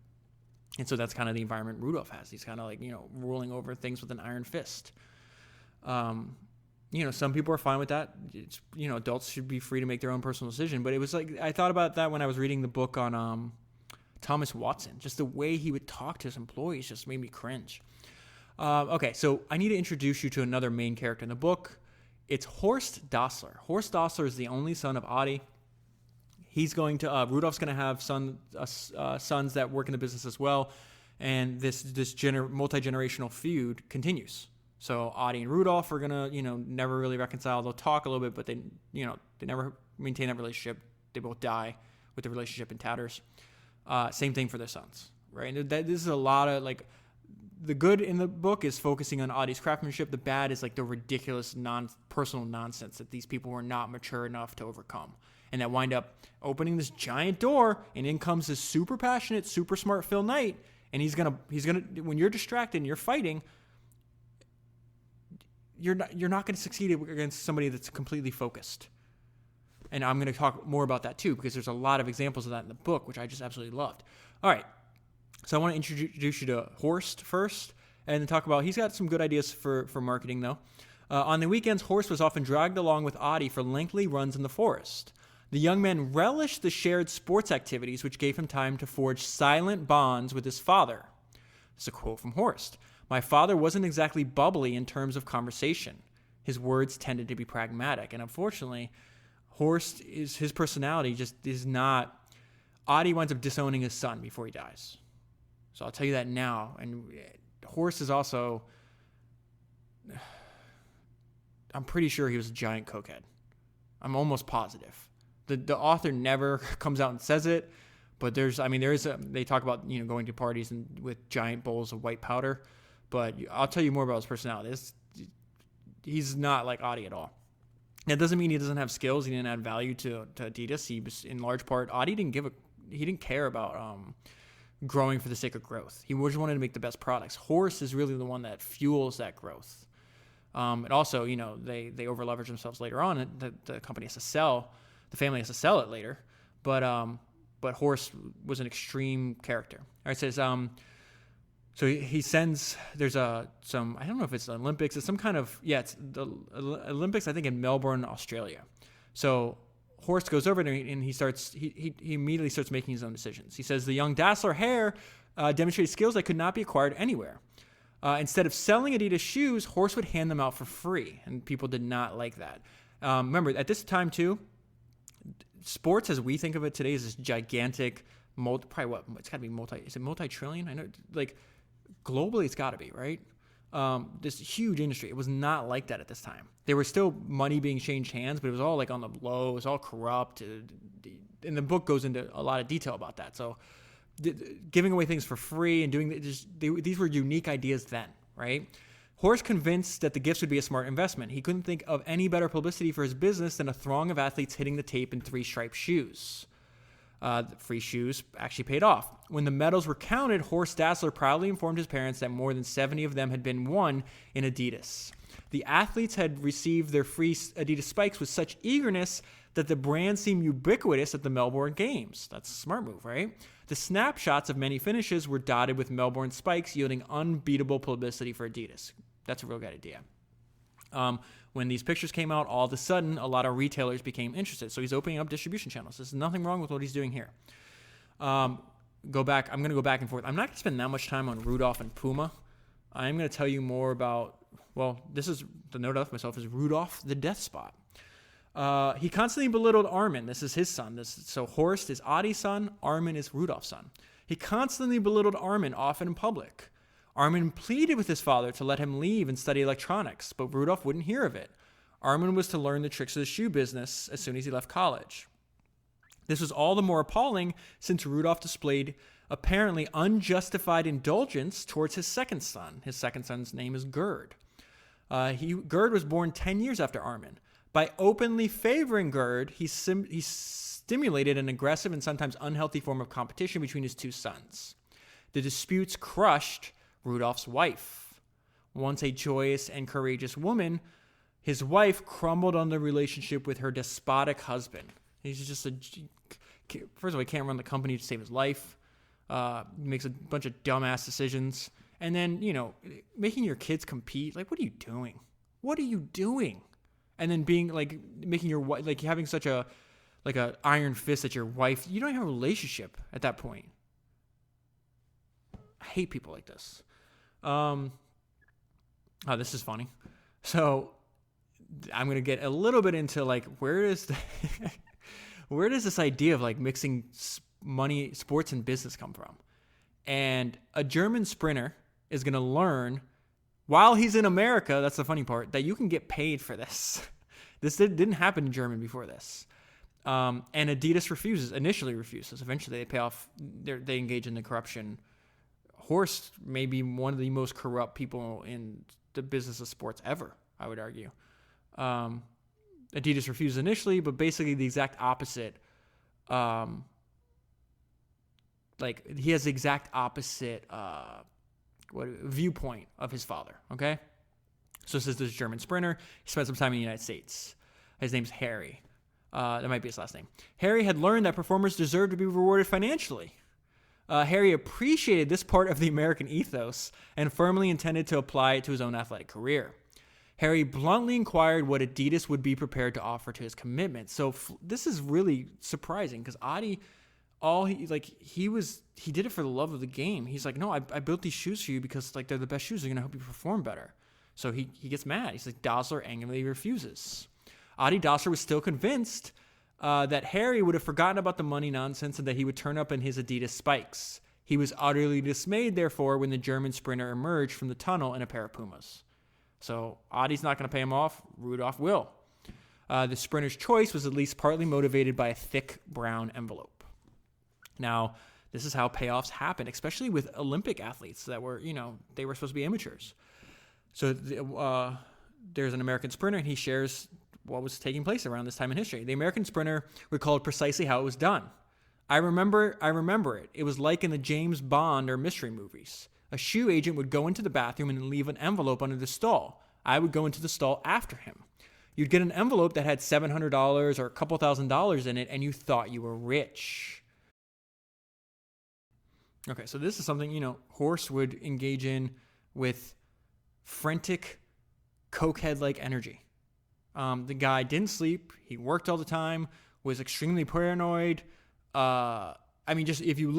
A: And so that's kind of the environment Rudolf has. He's kind of ruling over things with an iron fist. Some people are fine with that. It's, adults should be free to make their own personal decision. But it was I thought about that when I was reading the book on Thomas Watson. Just the way he would talk to his employees just made me cringe. Okay, so I need to introduce you to another main character in the book. It's Horst Dassler. Horst Dassler is the only son of Adi. He's going to Rudolph's going to have sons that work in the business as well, and this multi-generational feud continues. So Adi and Rudolf are gonna never really reconcile. They'll talk a little bit, but they never maintain that relationship. They both die with the relationship in tatters. Same thing for their sons, right? And this is a lot of the good in the book is focusing on Adi's craftsmanship. The bad is the ridiculous personal nonsense that these people were not mature enough to overcome. And that wind up opening this giant door, and in comes this super passionate, super smart Phil Knight, and he's gonna when you're distracted and you're fighting, you're not gonna succeed against somebody that's completely focused. And I'm gonna talk more about that too, because there's a lot of examples of that in the book, which I just absolutely loved. All right, so I want to introduce you to Horst first, and then talk about he's got some good ideas for marketing though. On the weekends, Horst was often dragged along with Adi for lengthy runs in the forest. The young man relished the shared sports activities, which gave him time to forge silent bonds with his father. This is a quote from Horst. My father wasn't exactly bubbly in terms of conversation. His words tended to be pragmatic. And unfortunately, his personality just is not. Adi winds up disowning his son before he dies. So I'll tell you that now. And Horst is also, I'm pretty sure he was a giant cokehead. I'm almost positive. The author never comes out and says it, but they talk about going to parties and with giant bowls of white powder, but I'll tell you more about his personality. He's not like Adi at all. That doesn't mean he doesn't have skills. He didn't add value to Adidas. He was in large part Adi didn't care about growing for the sake of growth. He just wanted to make the best products. Horst is really the one that fuels that growth. And also, they over leverage themselves later on, and the company has to sell. The family has to sell it later, but Horst was an extreme character. All right, it says, so he sends, there's some, I don't know if it's the Olympics, it's some kind of, it's the Olympics, I think in Melbourne, Australia. So Horst goes over there and he immediately starts making his own decisions. He says the young Dassler hair demonstrated skills that could not be acquired anywhere. Instead of selling Adidas shoes, Horst would hand them out for free, and people did not like that. Remember, at this time too, sports as we think of it today is this gigantic, it's got to be multi-trillion? I know, globally it's got to be, right? This huge industry. It was not like that at this time. There was still money being changed hands, but it was all on the low. It was all corrupt. And the book goes into a lot of detail about that. So giving away things for free and doing these were unique ideas then, right? Horst convinced that the gifts would be a smart investment. He couldn't think of any better publicity for his business than a throng of athletes hitting the tape in 3-striped shoes. The free shoes actually paid off. When the medals were counted, Horst Dassler proudly informed his parents that more than 70 of them had been won in Adidas. The athletes had received their free Adidas spikes with such eagerness that the brand seemed ubiquitous at the Melbourne Games. That's a smart move, right? The snapshots of many finishes were dotted with Melbourne spikes, yielding unbeatable publicity for Adidas. That's a real good idea. When these pictures came out, all of a sudden, a lot of retailers became interested. So he's opening up distribution channels. There's nothing wrong with what he's doing here. I'm going to go back and forth. I'm not going to spend that much time on Rudolf and Puma. I'm going to tell you more about, well, this is the note I left myself is Rudolf the Death Spot. He constantly belittled Armin. This is his son. So Horst is Adi's son. Armin is Rudolf's son. He constantly belittled Armin, often in public. Armin pleaded with his father to let him leave and study electronics, but Rudolf wouldn't hear of it. Armin was to learn the tricks of the shoe business as soon as he left college. This was all the more appalling since Rudolf displayed apparently unjustified indulgence towards his second son. His second son's name is Gerd. Gerd was born 10 years after Armin. By openly favoring Gerd, he stimulated an aggressive and sometimes unhealthy form of competition between his two sons. The disputes crushed Rudolf's wife. Once a joyous and courageous woman, his wife crumbled on the relationship with her despotic husband. He's just first of all, he can't run the company to save his life. Makes a bunch of dumbass decisions. And then, making your kids compete. Like, what are you doing? What are you doing? And then being like, making your wife, like having such a iron fist at your wife. You don't have a relationship at that point. I hate people like this. This is funny. So I'm going to get a little bit into where does this idea of mixing money, sports, and business come from? And a German sprinter is going to learn while he's in America, that's the funny part, that you can get paid for this. This didn't happen in Germany before this. And Adidas initially refuses. Eventually they pay off, they engage in the corruption. Horst may be one of the most corrupt people in the business of sports ever, I would argue. Adidas refused initially, but basically the exact opposite. He has the exact opposite viewpoint of his father. Okay, so this is this German sprinter. He spent some time in the United States. His name's Harry. That might be his last name. Harry had learned that performers deserve to be rewarded financially. Harry appreciated this part of the American ethos and firmly intended to apply it to his own athletic career. Harry bluntly inquired what Adidas would be prepared to offer to his commitment. So this is really surprising because Adi, he did it for the love of the game. He's like, no, I built these shoes for you because they're the best shoes. They're going to help you perform better. So he gets mad. He's like, Dassler angrily refuses. Adi Dassler was still convinced that Harry would have forgotten about the money nonsense and that he would turn up in his Adidas spikes. He was utterly dismayed, therefore, when the German sprinter emerged from the tunnel in a pair of Pumas. So Adi's not going to pay him off. Rudolf will. The sprinter's choice was at least partly motivated by a thick brown envelope. Now, this is how payoffs happen, especially with Olympic athletes that were, they were supposed to be amateurs. So there's an American sprinter, and he shares what was taking place around this time in history. The American sprinter recalled precisely how it was done. I remember it. It was like in the James Bond or mystery movies. A shoe agent would go into the bathroom and leave an envelope under the stall. I would go into the stall after him. You'd get an envelope that had $700 or a couple $1,000s in it, and you thought you were rich. Okay, so this is something, Horst would engage in with frantic, cokehead-like energy. The guy didn't sleep. He worked all the time, was extremely paranoid. Just if you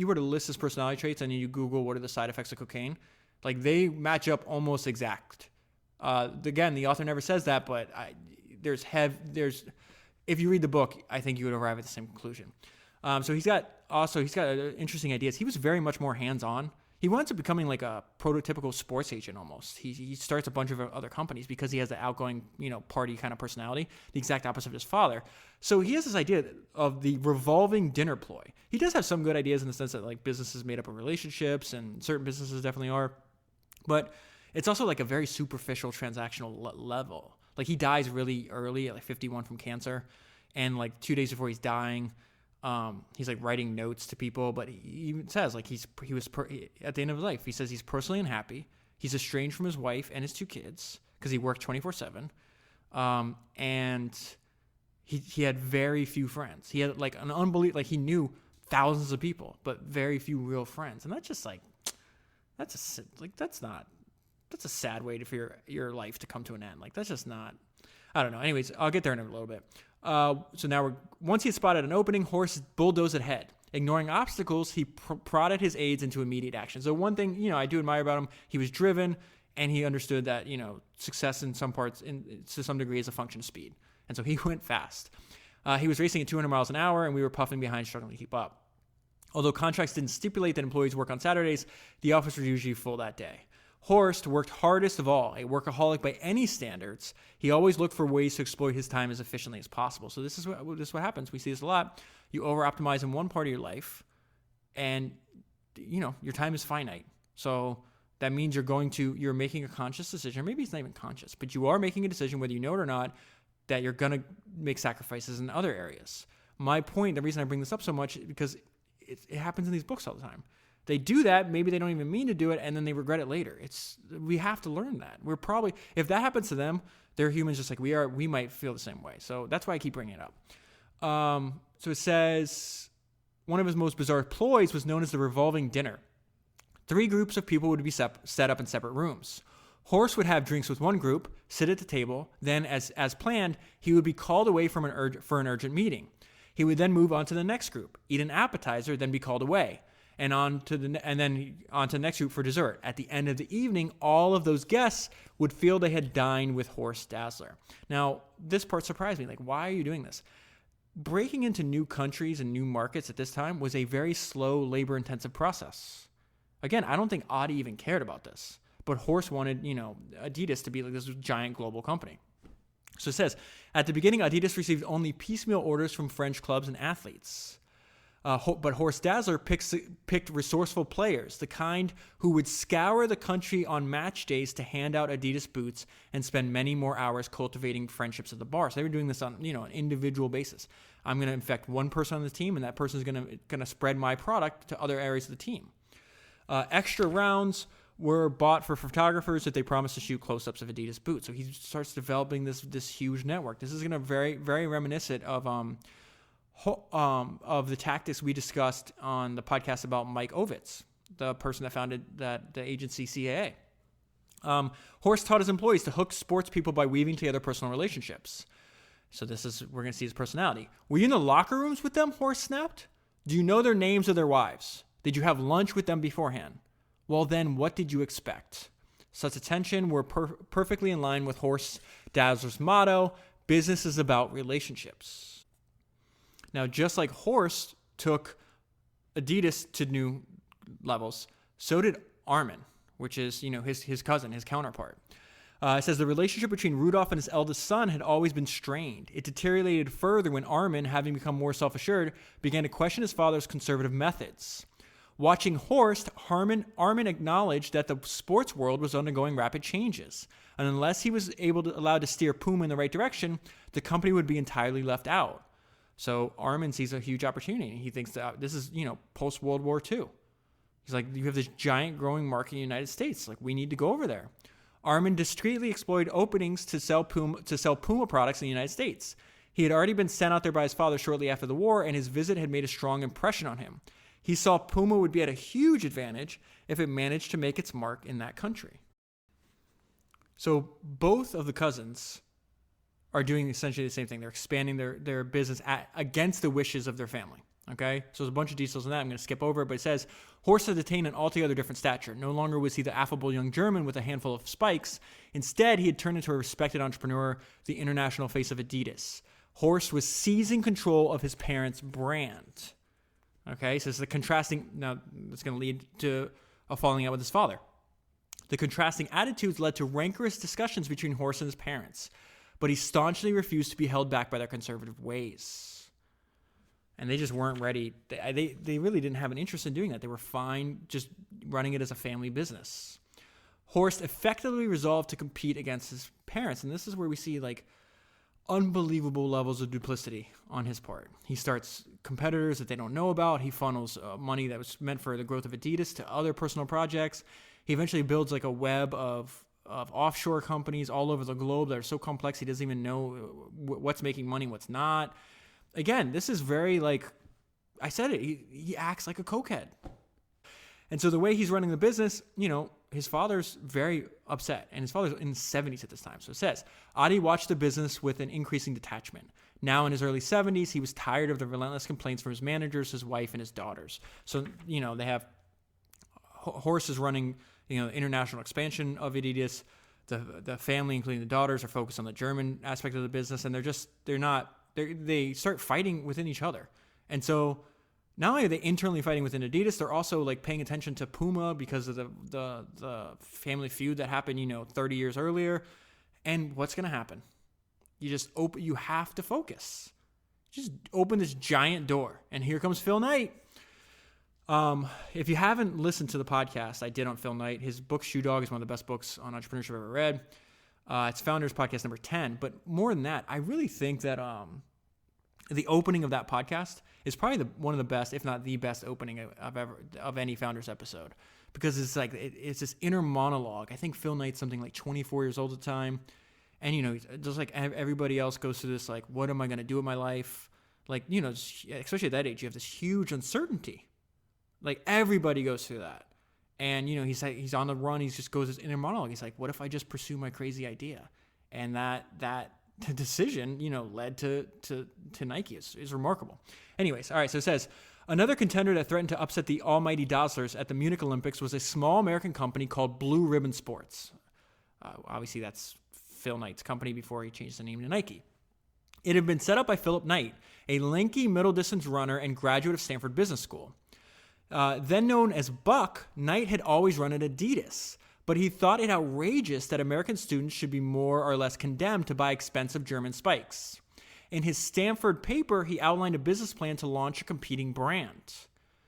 A: were to list his personality traits and you Google what are the side effects of cocaine, they match up almost exact. Again, the author never says that, but if you read the book, I think you would arrive at the same conclusion. So he's got interesting ideas. He was very much more hands-on. He winds up becoming like a prototypical sports agent almost. He starts a bunch of other companies because he has the outgoing, party kind of personality, the exact opposite of his father. So he has this idea of the revolving dinner ploy. He does have some good ideas in the sense that business is made up of relationships, and certain businesses definitely are. But it's also a very superficial transactional level. He dies really early at 51 from cancer, and 2 days before he's dying, he's writing notes to people, but he even says at the end of his life, he says he's personally unhappy. He's estranged from his wife and his two kids because he worked 24/7. And he had very few friends. He had an unbelievable, he knew thousands of people, but very few real friends. And that's just that's a sad way for your life to come to an end. That's just not, I don't know. Anyways, I'll get there in a little bit. So now once he had spotted an opening, Horst bulldozed ahead. Ignoring obstacles, he prodded his aides into immediate action. So one thing, I do admire about him, he was driven, and he understood that, success in some parts, to some degree, is a function of speed. And so he went fast. He was racing at 200 miles an hour, and we were puffing behind, struggling to keep up. Although contracts didn't stipulate that employees work on Saturdays, the office was usually full that day. Horst worked hardest of all, a workaholic by any standards. He always looked for ways to exploit his time as efficiently as possible. So this is what happens. We see this a lot. You over-optimize in one part of your life, and your time is finite. So that means you're making a conscious decision. Maybe it's not even conscious, but you are making a decision, whether you know it or not, that you're going to make sacrifices in other areas. My point, the reason I bring this up so much, is because it happens in these books all the time. They do that, maybe they don't even mean to do it, and then they regret it later. We have to learn that. If that happens to them, they're humans just like we are. We might feel the same way. So that's why I keep bringing it up. So it says, one of his most bizarre ploys was known as the revolving dinner. 3 groups of people would be set up in separate rooms. Horst would have drinks with one group, sit at the table, then as planned, he would be called away for an urgent meeting. He would then move on to the next group, eat an appetizer, then be called away, and then on to the next group for dessert. At the end of the evening, all of those guests would feel they had dined with Horst Dassler. Now, this part surprised me. Like, why are you doing this? Breaking into new countries and new markets at this time was a very slow, labor-intensive process. Again, I don't think Adi even cared about this, but Horst wanted, Adidas to be like this giant global company. So it says, at the beginning, Adidas received only piecemeal orders from French clubs and athletes. But Horst Dassler picked resourceful players, the kind who would scour the country on match days to hand out Adidas boots and spend many more hours cultivating friendships at the bar. So they were doing this on an individual basis. I'm going to infect one person on the team, and that person is going to spread my product to other areas of the team. Extra rounds were bought for photographers that they promised to shoot close-ups of Adidas boots. So he starts developing this huge network. This is going to very, very reminiscent of the tactics we discussed on the podcast about Mike Ovitz, the person that founded the agency CAA. Horst taught his employees to hook sports people by weaving together personal relationships. So we're going to see his personality. Were you in the locker rooms with them? Horst snapped. Do you know their names or their wives? Did you have lunch with them beforehand? Well, then what did you expect? Such attention were perfectly in line with Horst Dassler's motto, business is about relationships. Now, just like Horst took Adidas to new levels, so did Armin, which is, his cousin, his counterpart. It says the relationship between Rudolf and his eldest son had always been strained. It deteriorated further when Armin, having become more self-assured, began to question his father's conservative methods. Watching Horst, Armin acknowledged that the sports world was undergoing rapid changes, and unless he was allowed to steer Puma in the right direction, the company would be entirely left out. So Armin sees a huge opportunity. He thinks that this is, post-World War II. He's like, you have this giant growing market in the United States. Like, we need to go over there. Armin discreetly exploited openings to sell Puma products in the United States. He had already been sent out there by his father shortly after the war, and his visit had made a strong impression on him. He saw Puma would be at a huge advantage if it managed to make its mark in that country. So both of the cousins are doing essentially the same thing. They're expanding their business against the wishes of their family. Okay? So there's a bunch of details on that. I'm going to skip over it, but it says, Horst had attained an altogether different stature. No longer was he the affable young German with a handful of spikes. Instead, he had turned into a respected entrepreneur, the international face of Adidas. Horst was seizing control of his parents' brand. Okay, so it's the contrasting, now it's going to lead to a falling out with his father. The contrasting attitudes led to rancorous discussions between Horst and his parents, but he staunchly refused to be held back by their conservative ways. And they just weren't ready. They really didn't have an interest in doing that. They were fine just running it as a family business. Horst effectively resolved to compete against his parents, and this is where we see unbelievable levels of duplicity on his part. He starts competitors that they don't know about. He funnels money that was meant for the growth of Adidas to other personal projects. He eventually builds a web of offshore companies all over the globe that are so complex he doesn't even know what's making money, what's not. Again, this is very I said it, he acts like a cokehead. And so the way he's running the business, his father's very upset, and his father's in the 70s at this time. So it says, Adi watched the business with an increasing detachment. Now in his early 70s, he was tired of the relentless complaints from his managers, his wife, and his daughters. So, they have horses running, international expansion of Adidas. The family, including the daughters, are focused on the German aspect of the business, and they start fighting within each other. And so not only are they internally fighting within Adidas, they're also like paying attention to Puma because of the family feud that happened, 30 years earlier. And what's going to happen? You have to focus. Just open this giant door. And here comes Phil Knight. If you haven't listened to the podcast I did on Phil Knight, his book Shoe Dog is one of the best books on entrepreneurship I've ever read. It's Founders Podcast number 10. But more than that, I really think that the opening of that podcast is probably one of the best, if not the best opening of any Founders episode. Because it's this inner monologue. I think Phil Knight's something like 24 years old at the time. And, just like everybody else goes through this, like, what am I going to do with my life? Like, especially at that age, you have this huge uncertainty. Like, everybody goes through that. And, he's on the run. He just goes this inner monologue. He's like, what if I just pursue my crazy idea? And that decision, led to Nike. Is remarkable. Anyways, all right, so it says, another contender that threatened to upset the almighty Dasslers at the Munich Olympics was a small American company called Blue Ribbon Sports. Obviously, that's Phil Knight's company before he changed the name to Nike. It had been set up by Philip Knight, a lanky middle-distance runner and graduate of Stanford Business School. Then known as Buck, Knight had always run at Adidas, but he thought it outrageous that American students should be more or less condemned to buy expensive German spikes. In his Stanford paper, he outlined a business plan to launch a competing brand.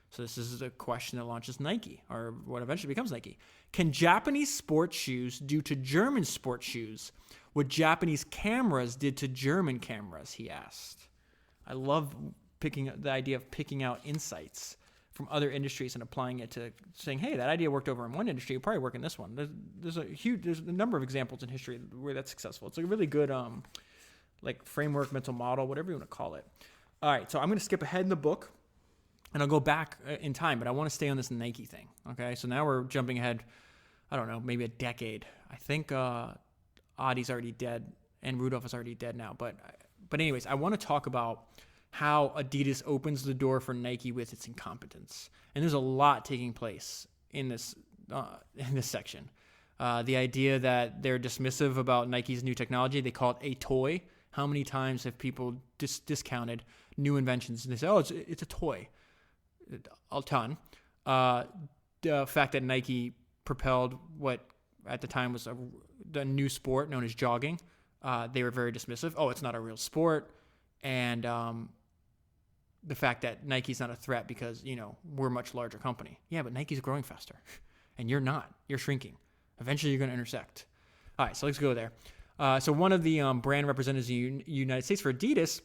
A: So this is a question that launches Nike, or what eventually becomes Nike. Can Japanese sports shoes do to German sports shoes what Japanese cameras did to German cameras, he asked. I love the idea of picking out insights from other industries and applying it to saying, hey, that idea worked over in one industry, it'll probably work in this one. There's a number of examples in history where that's successful. It's a really good framework, mental model, whatever you want to call it. All right, so I'm going to skip ahead in the book, and I'll go back in time, but I want to stay on this Nike thing, okay? So now we're jumping ahead, I don't know, maybe a decade. I think Adi's already dead, and Rudolf is already dead now. But anyways, I want to talk about how Adidas opens the door for Nike with its incompetence. And there's a lot taking place in this section. The idea that they're dismissive about Nike's new technology, they call it a toy. How many times have people discounted new inventions and they say, oh, it's a toy? A ton. The fact that Nike propelled what at the time was the new sport known as jogging, they were very dismissive. Oh, it's not a real sport. And the fact that Nike's not a threat because, we're a much larger company. Yeah, but Nike's growing faster. And you're not. You're shrinking. Eventually, you're going to intersect. All right, so let's go there. So one of the brand representatives in the United States for Adidas,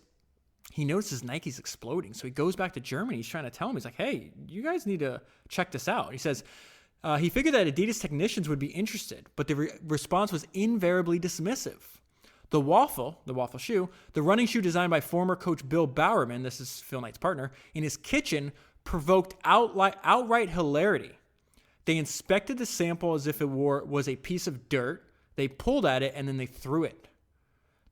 A: he notices Nike's exploding. So he goes back to Germany. He's trying to tell him, he's like, hey, you guys need to check this out. He says, he figured that Adidas technicians would be interested, but the response was invariably dismissive. The waffle shoe, the running shoe designed by former coach Bill Bowerman, this is Phil Knight's partner, in his kitchen, provoked outright hilarity. They inspected the sample as if it was a piece of dirt. They pulled at it, and then they threw it.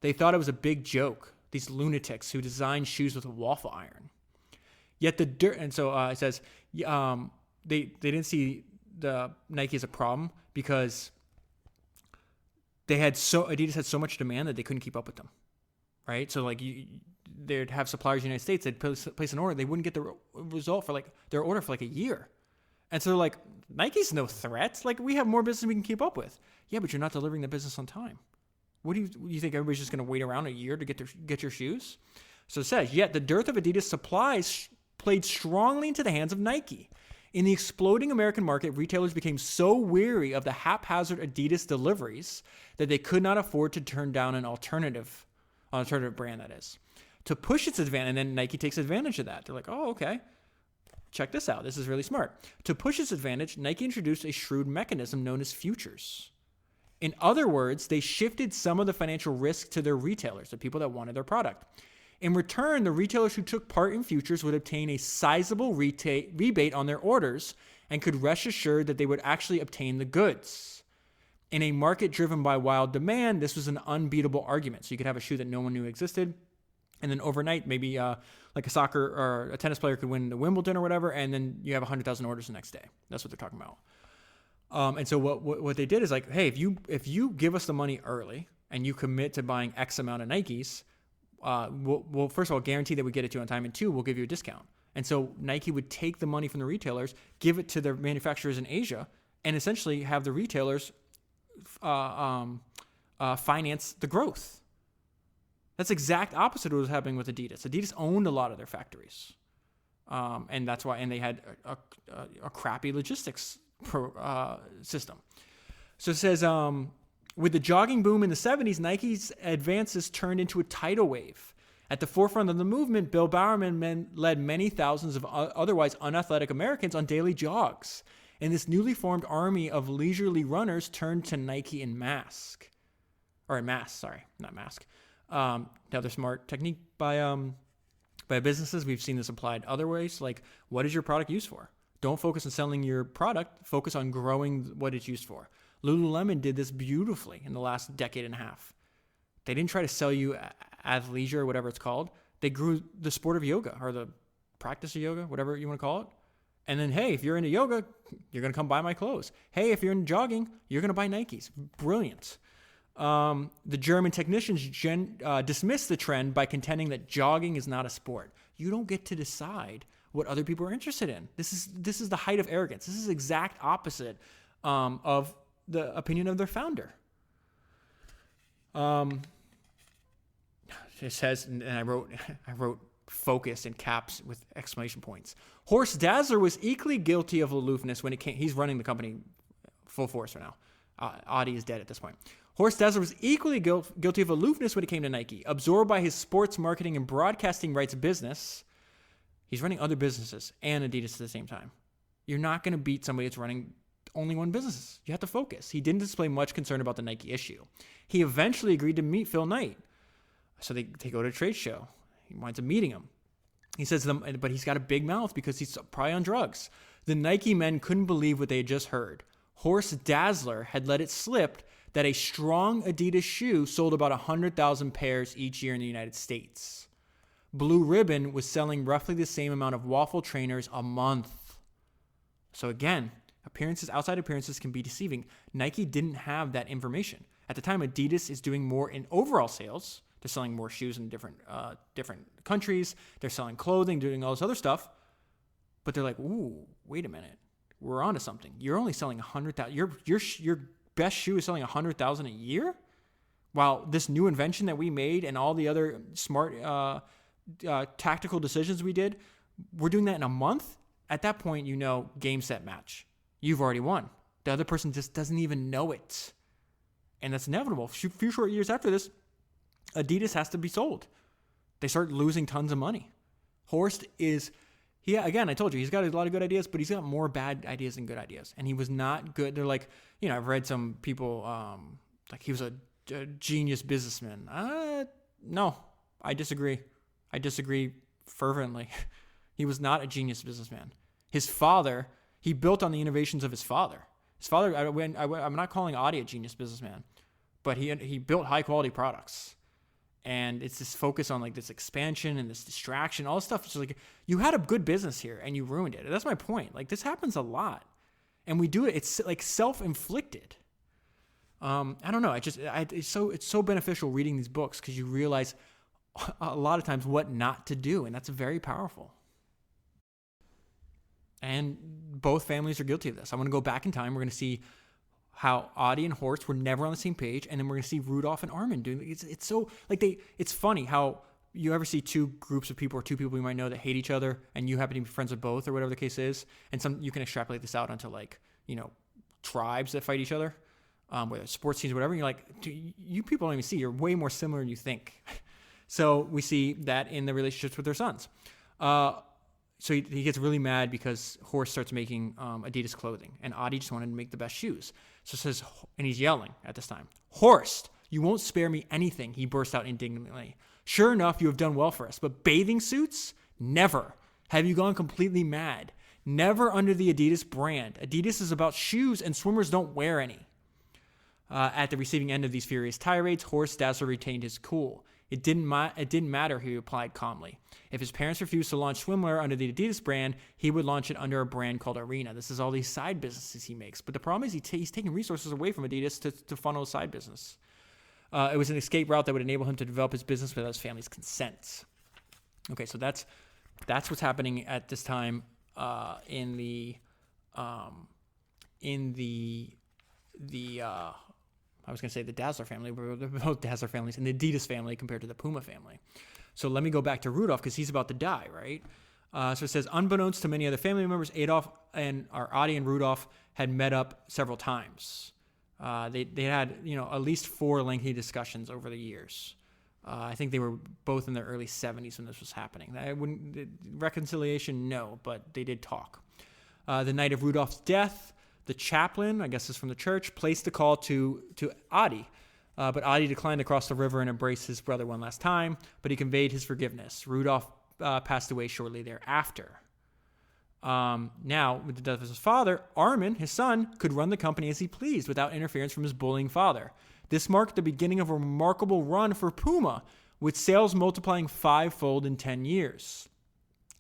A: They thought it was a big joke, these lunatics who designed shoes with a waffle iron. Yet the dirt, and so it says, they didn't see the Nike as a problem because Adidas had so much demand that they couldn't keep up with them, right? So they'd have suppliers in the United States, they'd place an order, they wouldn't get the result for their order for a year. And so they're like, Nike's no threat. We have more business we can keep up with. Yeah, but you're not delivering the business on time. What do you think everybody's just going to wait around a year to get your shoes? So it says, yet the dearth of Adidas supplies played strongly into the hands of Nike. In the exploding American market, retailers became so weary of the haphazard Adidas deliveries that they could not afford to turn down an alternative brand, that is. To push its advantage, and then Nike takes advantage of that. They're like, oh, okay, check this out. This is really smart. To push its advantage, Nike introduced a shrewd mechanism known as futures. In other words, they shifted some of the financial risk to their retailers, the people that wanted their product. In return, the retailers who took part in futures would obtain a sizable rebate on their orders and could rest assured that they would actually obtain the goods. In a market driven by wild demand, this was an unbeatable argument. So you could have a shoe that no one knew existed, And then overnight, maybe like a soccer or a tennis player could win the Wimbledon or whatever, and then you have 100,000 orders the next day. That's what they're talking about. And so what they did is like, hey, if you give us the money early and you commit to buying X amount of Nikes, we'll first of all guarantee that we get it to you on time, and two, we'll give you a discount. And so Nike would take the money from the retailers, give it to their manufacturers in Asia, and essentially have the retailers finance the growth. That's exact opposite of what was happening with Adidas. Adidas owned a lot of their factories, and that's why. And they had a crappy logistics system. So it says, with the jogging boom in the 70s, Nike's advances turned into a tidal wave. At the forefront of the movement, Bill Bowerman led many thousands of otherwise unathletic Americans on daily jogs. And this newly formed army of leisurely runners turned to Nike in mass. Another smart technique by businesses. We've seen this applied other ways. Like, what is your product used for? Don't focus on selling your product. Focus on growing what it's used for. Lululemon did this beautifully in the last decade and a half. They didn't try to sell you athleisure or whatever it's called. They grew the sport of yoga or the practice of yoga, whatever you want to call it. And then, hey, if you're into yoga, you're going to come buy my clothes. Hey, if you're into jogging, you're going to buy Nikes. Brilliant. The German technicians dismissed the trend by contending that jogging is not a sport. You don't get to decide what other people are interested in. This is the height of arrogance. This is the exact opposite of the opinion of their founder. It says, and I wrote focus in caps with exclamation points. Horst Dassler was equally guilty of aloofness when it came. He's running the company full force right now. Adi is dead at this point. Horst Dassler was equally guilty of aloofness when it came to Nike. Absorbed by his sports marketing and broadcasting rights business, he's running other businesses and Adidas at the same time. You're not going to beat somebody that's running only one business. You have to focus. He didn't display much concern about the Nike issue. He eventually agreed to meet Phil Knight. So they go to a trade show. He winds up meeting him. He says to them, but he's got a big mouth because he's probably on drugs. The Nike men couldn't believe what they had just heard. Horst Dassler had let it slip that a strong Adidas shoe sold about 100,000 pairs each year in the United States. Blue Ribbon was selling roughly the same amount of waffle trainers a month. So again, outside appearances can be deceiving. Nike didn't have that information. At the time, Adidas is doing more in overall sales. They're selling more shoes in different countries. They're selling clothing, doing all this other stuff. But they're like, ooh, wait a minute. We're onto something. You're only selling 100,000. Your best shoe is selling 100,000 a year? While this new invention that we made and all the other smart tactical decisions we did, we're doing that in a month? At that point, game, set, match. You've already won. The other person just doesn't even know it. And that's inevitable. A few short years after this, Adidas has to be sold. They start losing tons of money. Horst again, I told you, he's got a lot of good ideas, but he's got more bad ideas than good ideas. And he was not good. They're like, I've read some people, like he was a genius businessman. No, I disagree. I disagree fervently. He was not a genius businessman. His father, he built on the innovations of his father. His father, I'm not calling Adi a genius businessman, but he built high quality products. And it's this focus on like this expansion and this distraction, all this stuff. It's like you had a good business here and you ruined it. That's my point. Like this happens a lot, and we do it. It's like self-inflicted. I don't know. It's so beneficial reading these books because you realize a lot of times what not to do, and that's very powerful. And both families are guilty of this. I'm going to go back in time. We're going to see how Adi and Horst were never on the same page, and then we're going to see Rudolf and Armin doing it. It's so like it's funny how you ever see two groups of people or two people you might know that hate each other, and you happen to be friends with both or whatever the case is, and you can extrapolate this out onto like tribes that fight each other, whether it's sports teams or whatever. And you're like, you people don't even see. You're way more similar than you think. So we see that in the relationships with their sons. So he gets really mad because Horst starts making Adidas clothing, and Adi just wanted to make the best shoes. So it says, and he's yelling at this time, "Horst, you won't spare me anything," he burst out indignantly. "Sure enough, you have done well for us, but bathing suits? Never. Have you gone completely mad? Never under the Adidas brand. Adidas is about shoes, and swimmers don't wear any." At the receiving end of these furious tirades, Horst Dassler retained his cool. It didn't matter, he replied calmly. If his parents refused to launch swimwear under the Adidas brand, he would launch it under a brand called Arena. This is all these side businesses he makes. But the problem is he's taking resources away from Adidas to funnel a side business. It was an escape route that would enable him to develop his business without his family's consent. Okay, so that's what's happening at this time in the I was going to say the Dassler family, but they're both Dassler families, and the Adidas family compared to the Puma family. So let me go back to Rudolf because he's about to die, right? So it says, unbeknownst to many other family members, Adi and Rudolf had met up several times. They had, at least 4 lengthy discussions over the years. I think they were both in their early 70s when this was happening. Reconciliation, no, but they did talk. The night of Rudolph's death, the chaplain, I guess this is from the church, placed the call to Adi. But Adi declined to cross the river and embrace his brother one last time, but he conveyed his forgiveness. Rudolf passed away shortly thereafter. Now, with the death of his father, Armin, his son, could run the company as he pleased without interference from his bullying father. This marked the beginning of a remarkable run for Puma, with sales multiplying 5-fold in 10 years.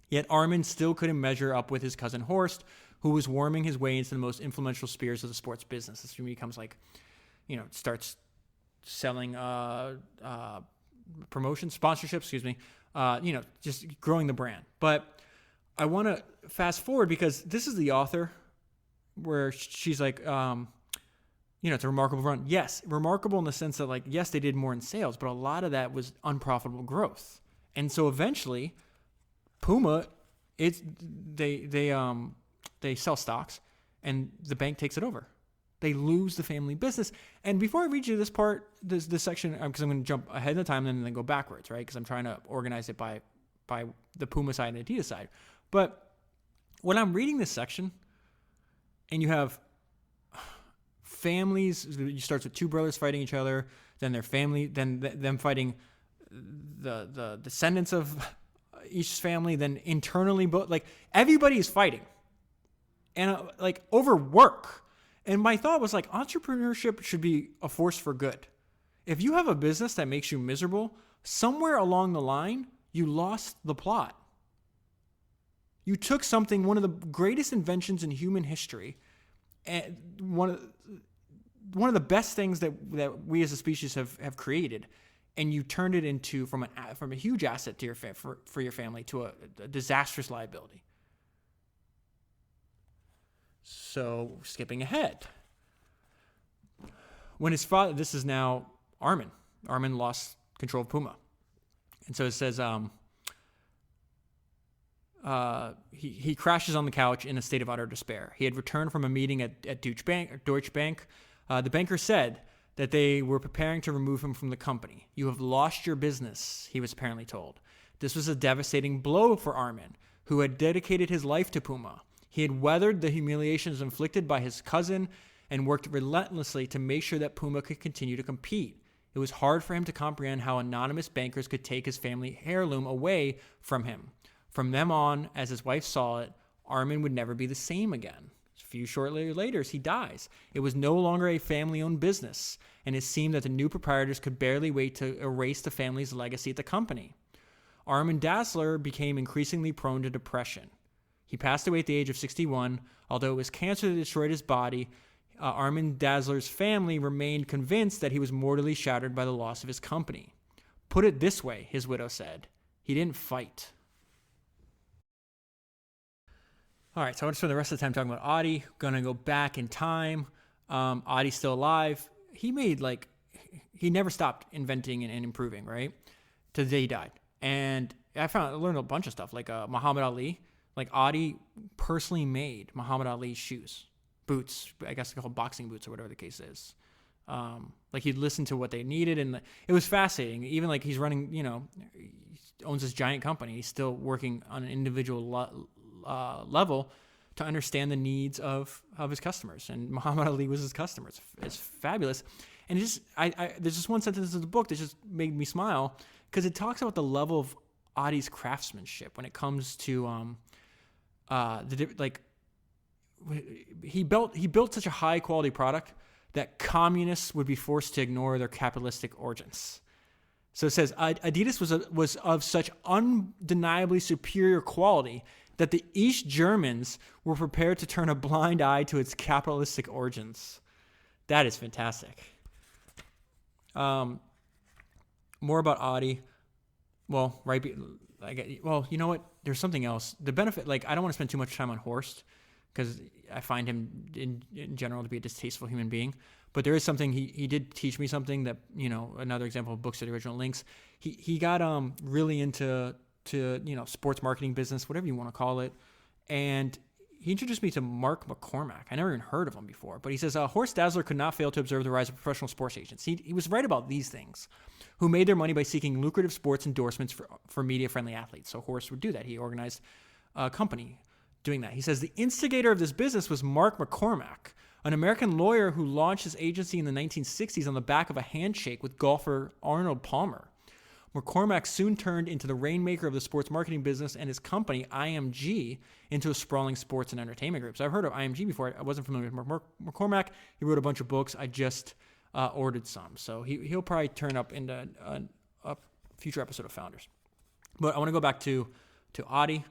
A: Yet Armin still couldn't measure up with his cousin Horst, who was worming his way into the most influential spheres of the sports business. This becomes starts selling promotions, sponsorships, just growing the brand. But I want to fast forward because this is the author where she's like, it's a remarkable run. Yes, remarkable in the sense that yes, they did more in sales, but a lot of that was unprofitable growth. And so eventually Puma, they sell stocks and the bank takes it over. They lose the family business. And before I read you this part, this section, because I'm going to jump ahead in the time and then go backwards, right? Because I'm trying to organize it by the Puma side and the Adidas side. But when I'm reading this section and you have families, it starts with 2 brothers fighting each other, then their family, then them fighting the descendants of each family, then internally, but everybody is fighting. And over work. And my thought was entrepreneurship should be a force for good. If you have a business that makes you miserable, somewhere along the line, you lost the plot. You took something, one of the greatest inventions in human history, and one of the best things that we as a species have created, and you turned it into from a huge asset to for your family to a disastrous liability. So, skipping ahead. When his father, this is now Armin. Armin lost control of Puma. And so it says, he crashes on the couch in a state of utter despair. He had returned from a meeting at Deutsche Bank. The banker said that they were preparing to remove him from the company. You have lost your business, he was apparently told. This was a devastating blow for Armin, who had dedicated his life to Puma. He had weathered the humiliations inflicted by his cousin and worked relentlessly to make sure that Puma could continue to compete. It was hard for him to comprehend how anonymous bankers could take his family heirloom away from him. From then on, as his wife saw it, Armin would never be the same again. A few shortly later, he dies. It was no longer a family-owned business, and it seemed that the new proprietors could barely wait to erase the family's legacy at the company. Armin Dassler became increasingly prone to depression. He passed away at the age of 61. Although it was cancer that destroyed his body, Armin Dassler's family remained convinced that he was mortally shattered by the loss of his company. Put it this way, his widow said, he didn't fight. All right, so I want to spend the rest of the time talking about Adi. Going to go back in time. Adi's still alive. He never stopped inventing and improving, right? To the day he died. And I learned a bunch of stuff, Muhammad Ali. Adi personally made Muhammad Ali's shoes, boots, I guess they're called boxing boots or whatever the case is. He'd listen to what they needed, and it was fascinating. Even he's running, he owns this giant company. He's still working on an individual level to understand the needs of his customers. And Muhammad Ali was his customer. It's fabulous. And there's just one sentence in the book that just made me smile because it talks about the level of Adi's craftsmanship when it comes to he built such a high quality product that communists would be forced to ignore their capitalistic origins. So it says, Adidas was of such undeniably superior quality that the East Germans were prepared to turn a blind eye to its capitalistic origins. That is fantastic. More about Adi. Well, you know what? There's something else. The benefit, I don't want to spend too much time on Horst because I find him in general to be a distasteful human being. But there is something, he did teach me something that, another example of books at original links. He got really into sports marketing business, whatever you want to call it. And he introduced me to Mark McCormack. I never even heard of him before. But he says, Horst Dassler could not fail to observe the rise of professional sports agents. He was right about these things, who made their money by seeking lucrative sports endorsements for media-friendly athletes. So Horst would do that. He organized a company doing that. He says the instigator of this business was Mark McCormack, an American lawyer who launched his agency in the 1960s on the back of a handshake with golfer Arnold Palmer. McCormack soon turned into the rainmaker of the sports marketing business and his company, IMG, into a sprawling sports and entertainment group. So I've heard of IMG before. I wasn't familiar with McCormack. He wrote a bunch of books. I just ordered some. So he'll probably turn up into a future episode of Founders. But I want to go back to Adi.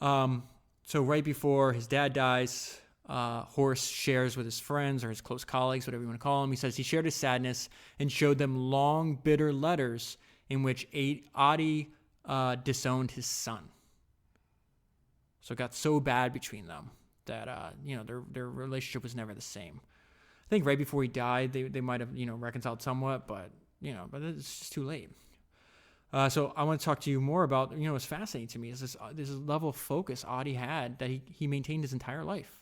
A: So right before his dad dies, Horst shares with his friends or his close colleagues, whatever you want to call them. He says he shared his sadness and showed them long, bitter letters in which Adi disowned his son. So it got so bad between them that their relationship was never the same. I think right before he died, they might have reconciled somewhat, but it's just too late. So I want to talk to you more about what's fascinating to me is this level of focus Adi had that he maintained his entire life.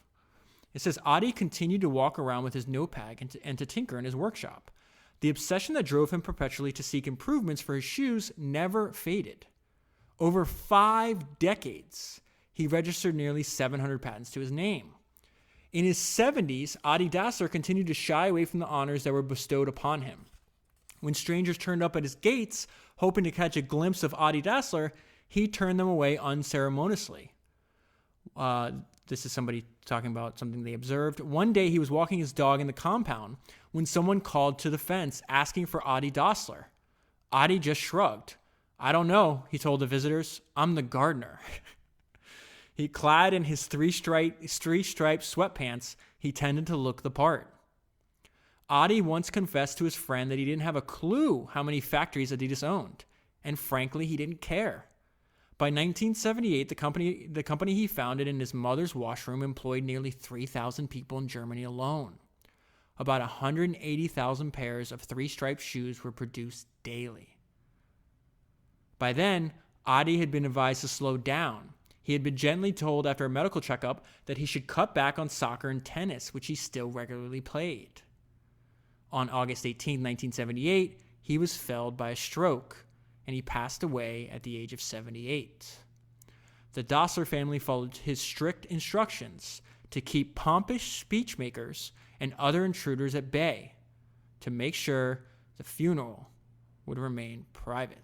A: It says Adi continued to walk around with his notepad and to tinker in his workshop. The obsession that drove him perpetually to seek improvements for his shoes never faded. Over 5 decades, he registered nearly 700 patents to his name. In his 70s, Adi Dassler continued to shy away from the honors that were bestowed upon him. When strangers turned up at his gates, hoping to catch a glimpse of Adi Dassler, he turned them away unceremoniously. This is somebody talking about something they observed. One day, he was walking his dog in the compound when someone called to the fence asking for Adi Dassler. Adi just shrugged. I don't know, he told the visitors. I'm the gardener. He clad in his three-striped sweatpants, he tended to look the part. Adi once confessed to his friend that he didn't have a clue how many factories Adidas owned, and frankly, he didn't care. By 1978, the company he founded in his mother's washroom employed nearly 3,000 people in Germany alone. About 180,000 pairs of three-striped shoes were produced daily. By then, Adi had been advised to slow down. He had been gently told after a medical checkup that he should cut back on soccer and tennis, which he still regularly played. On August 18, 1978, he was felled by a stroke, and he passed away at the age of 78. The Dassler family followed his strict instructions to keep pompous speechmakers and other intruders at bay to make sure the funeral would remain private.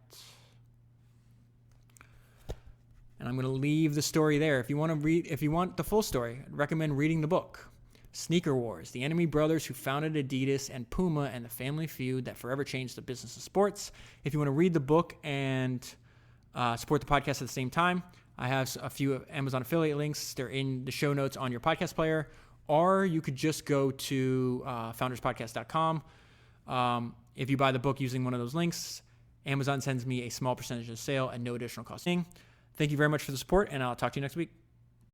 A: And I'm going to leave the story there. If you want the full story, I'd recommend reading the book. Sneaker Wars, the enemy brothers who founded Adidas and Puma and the family feud that forever changed the business of sports. If you want to read the book and support the podcast at the same time, I have a few Amazon affiliate links. They're in the show notes on your podcast player, or you could just go to founderspodcast.com. If you buy the book using one of those links, Amazon sends me a small percentage of the sale at no additional cost. Thank you very much for the support, and I'll talk to you next week.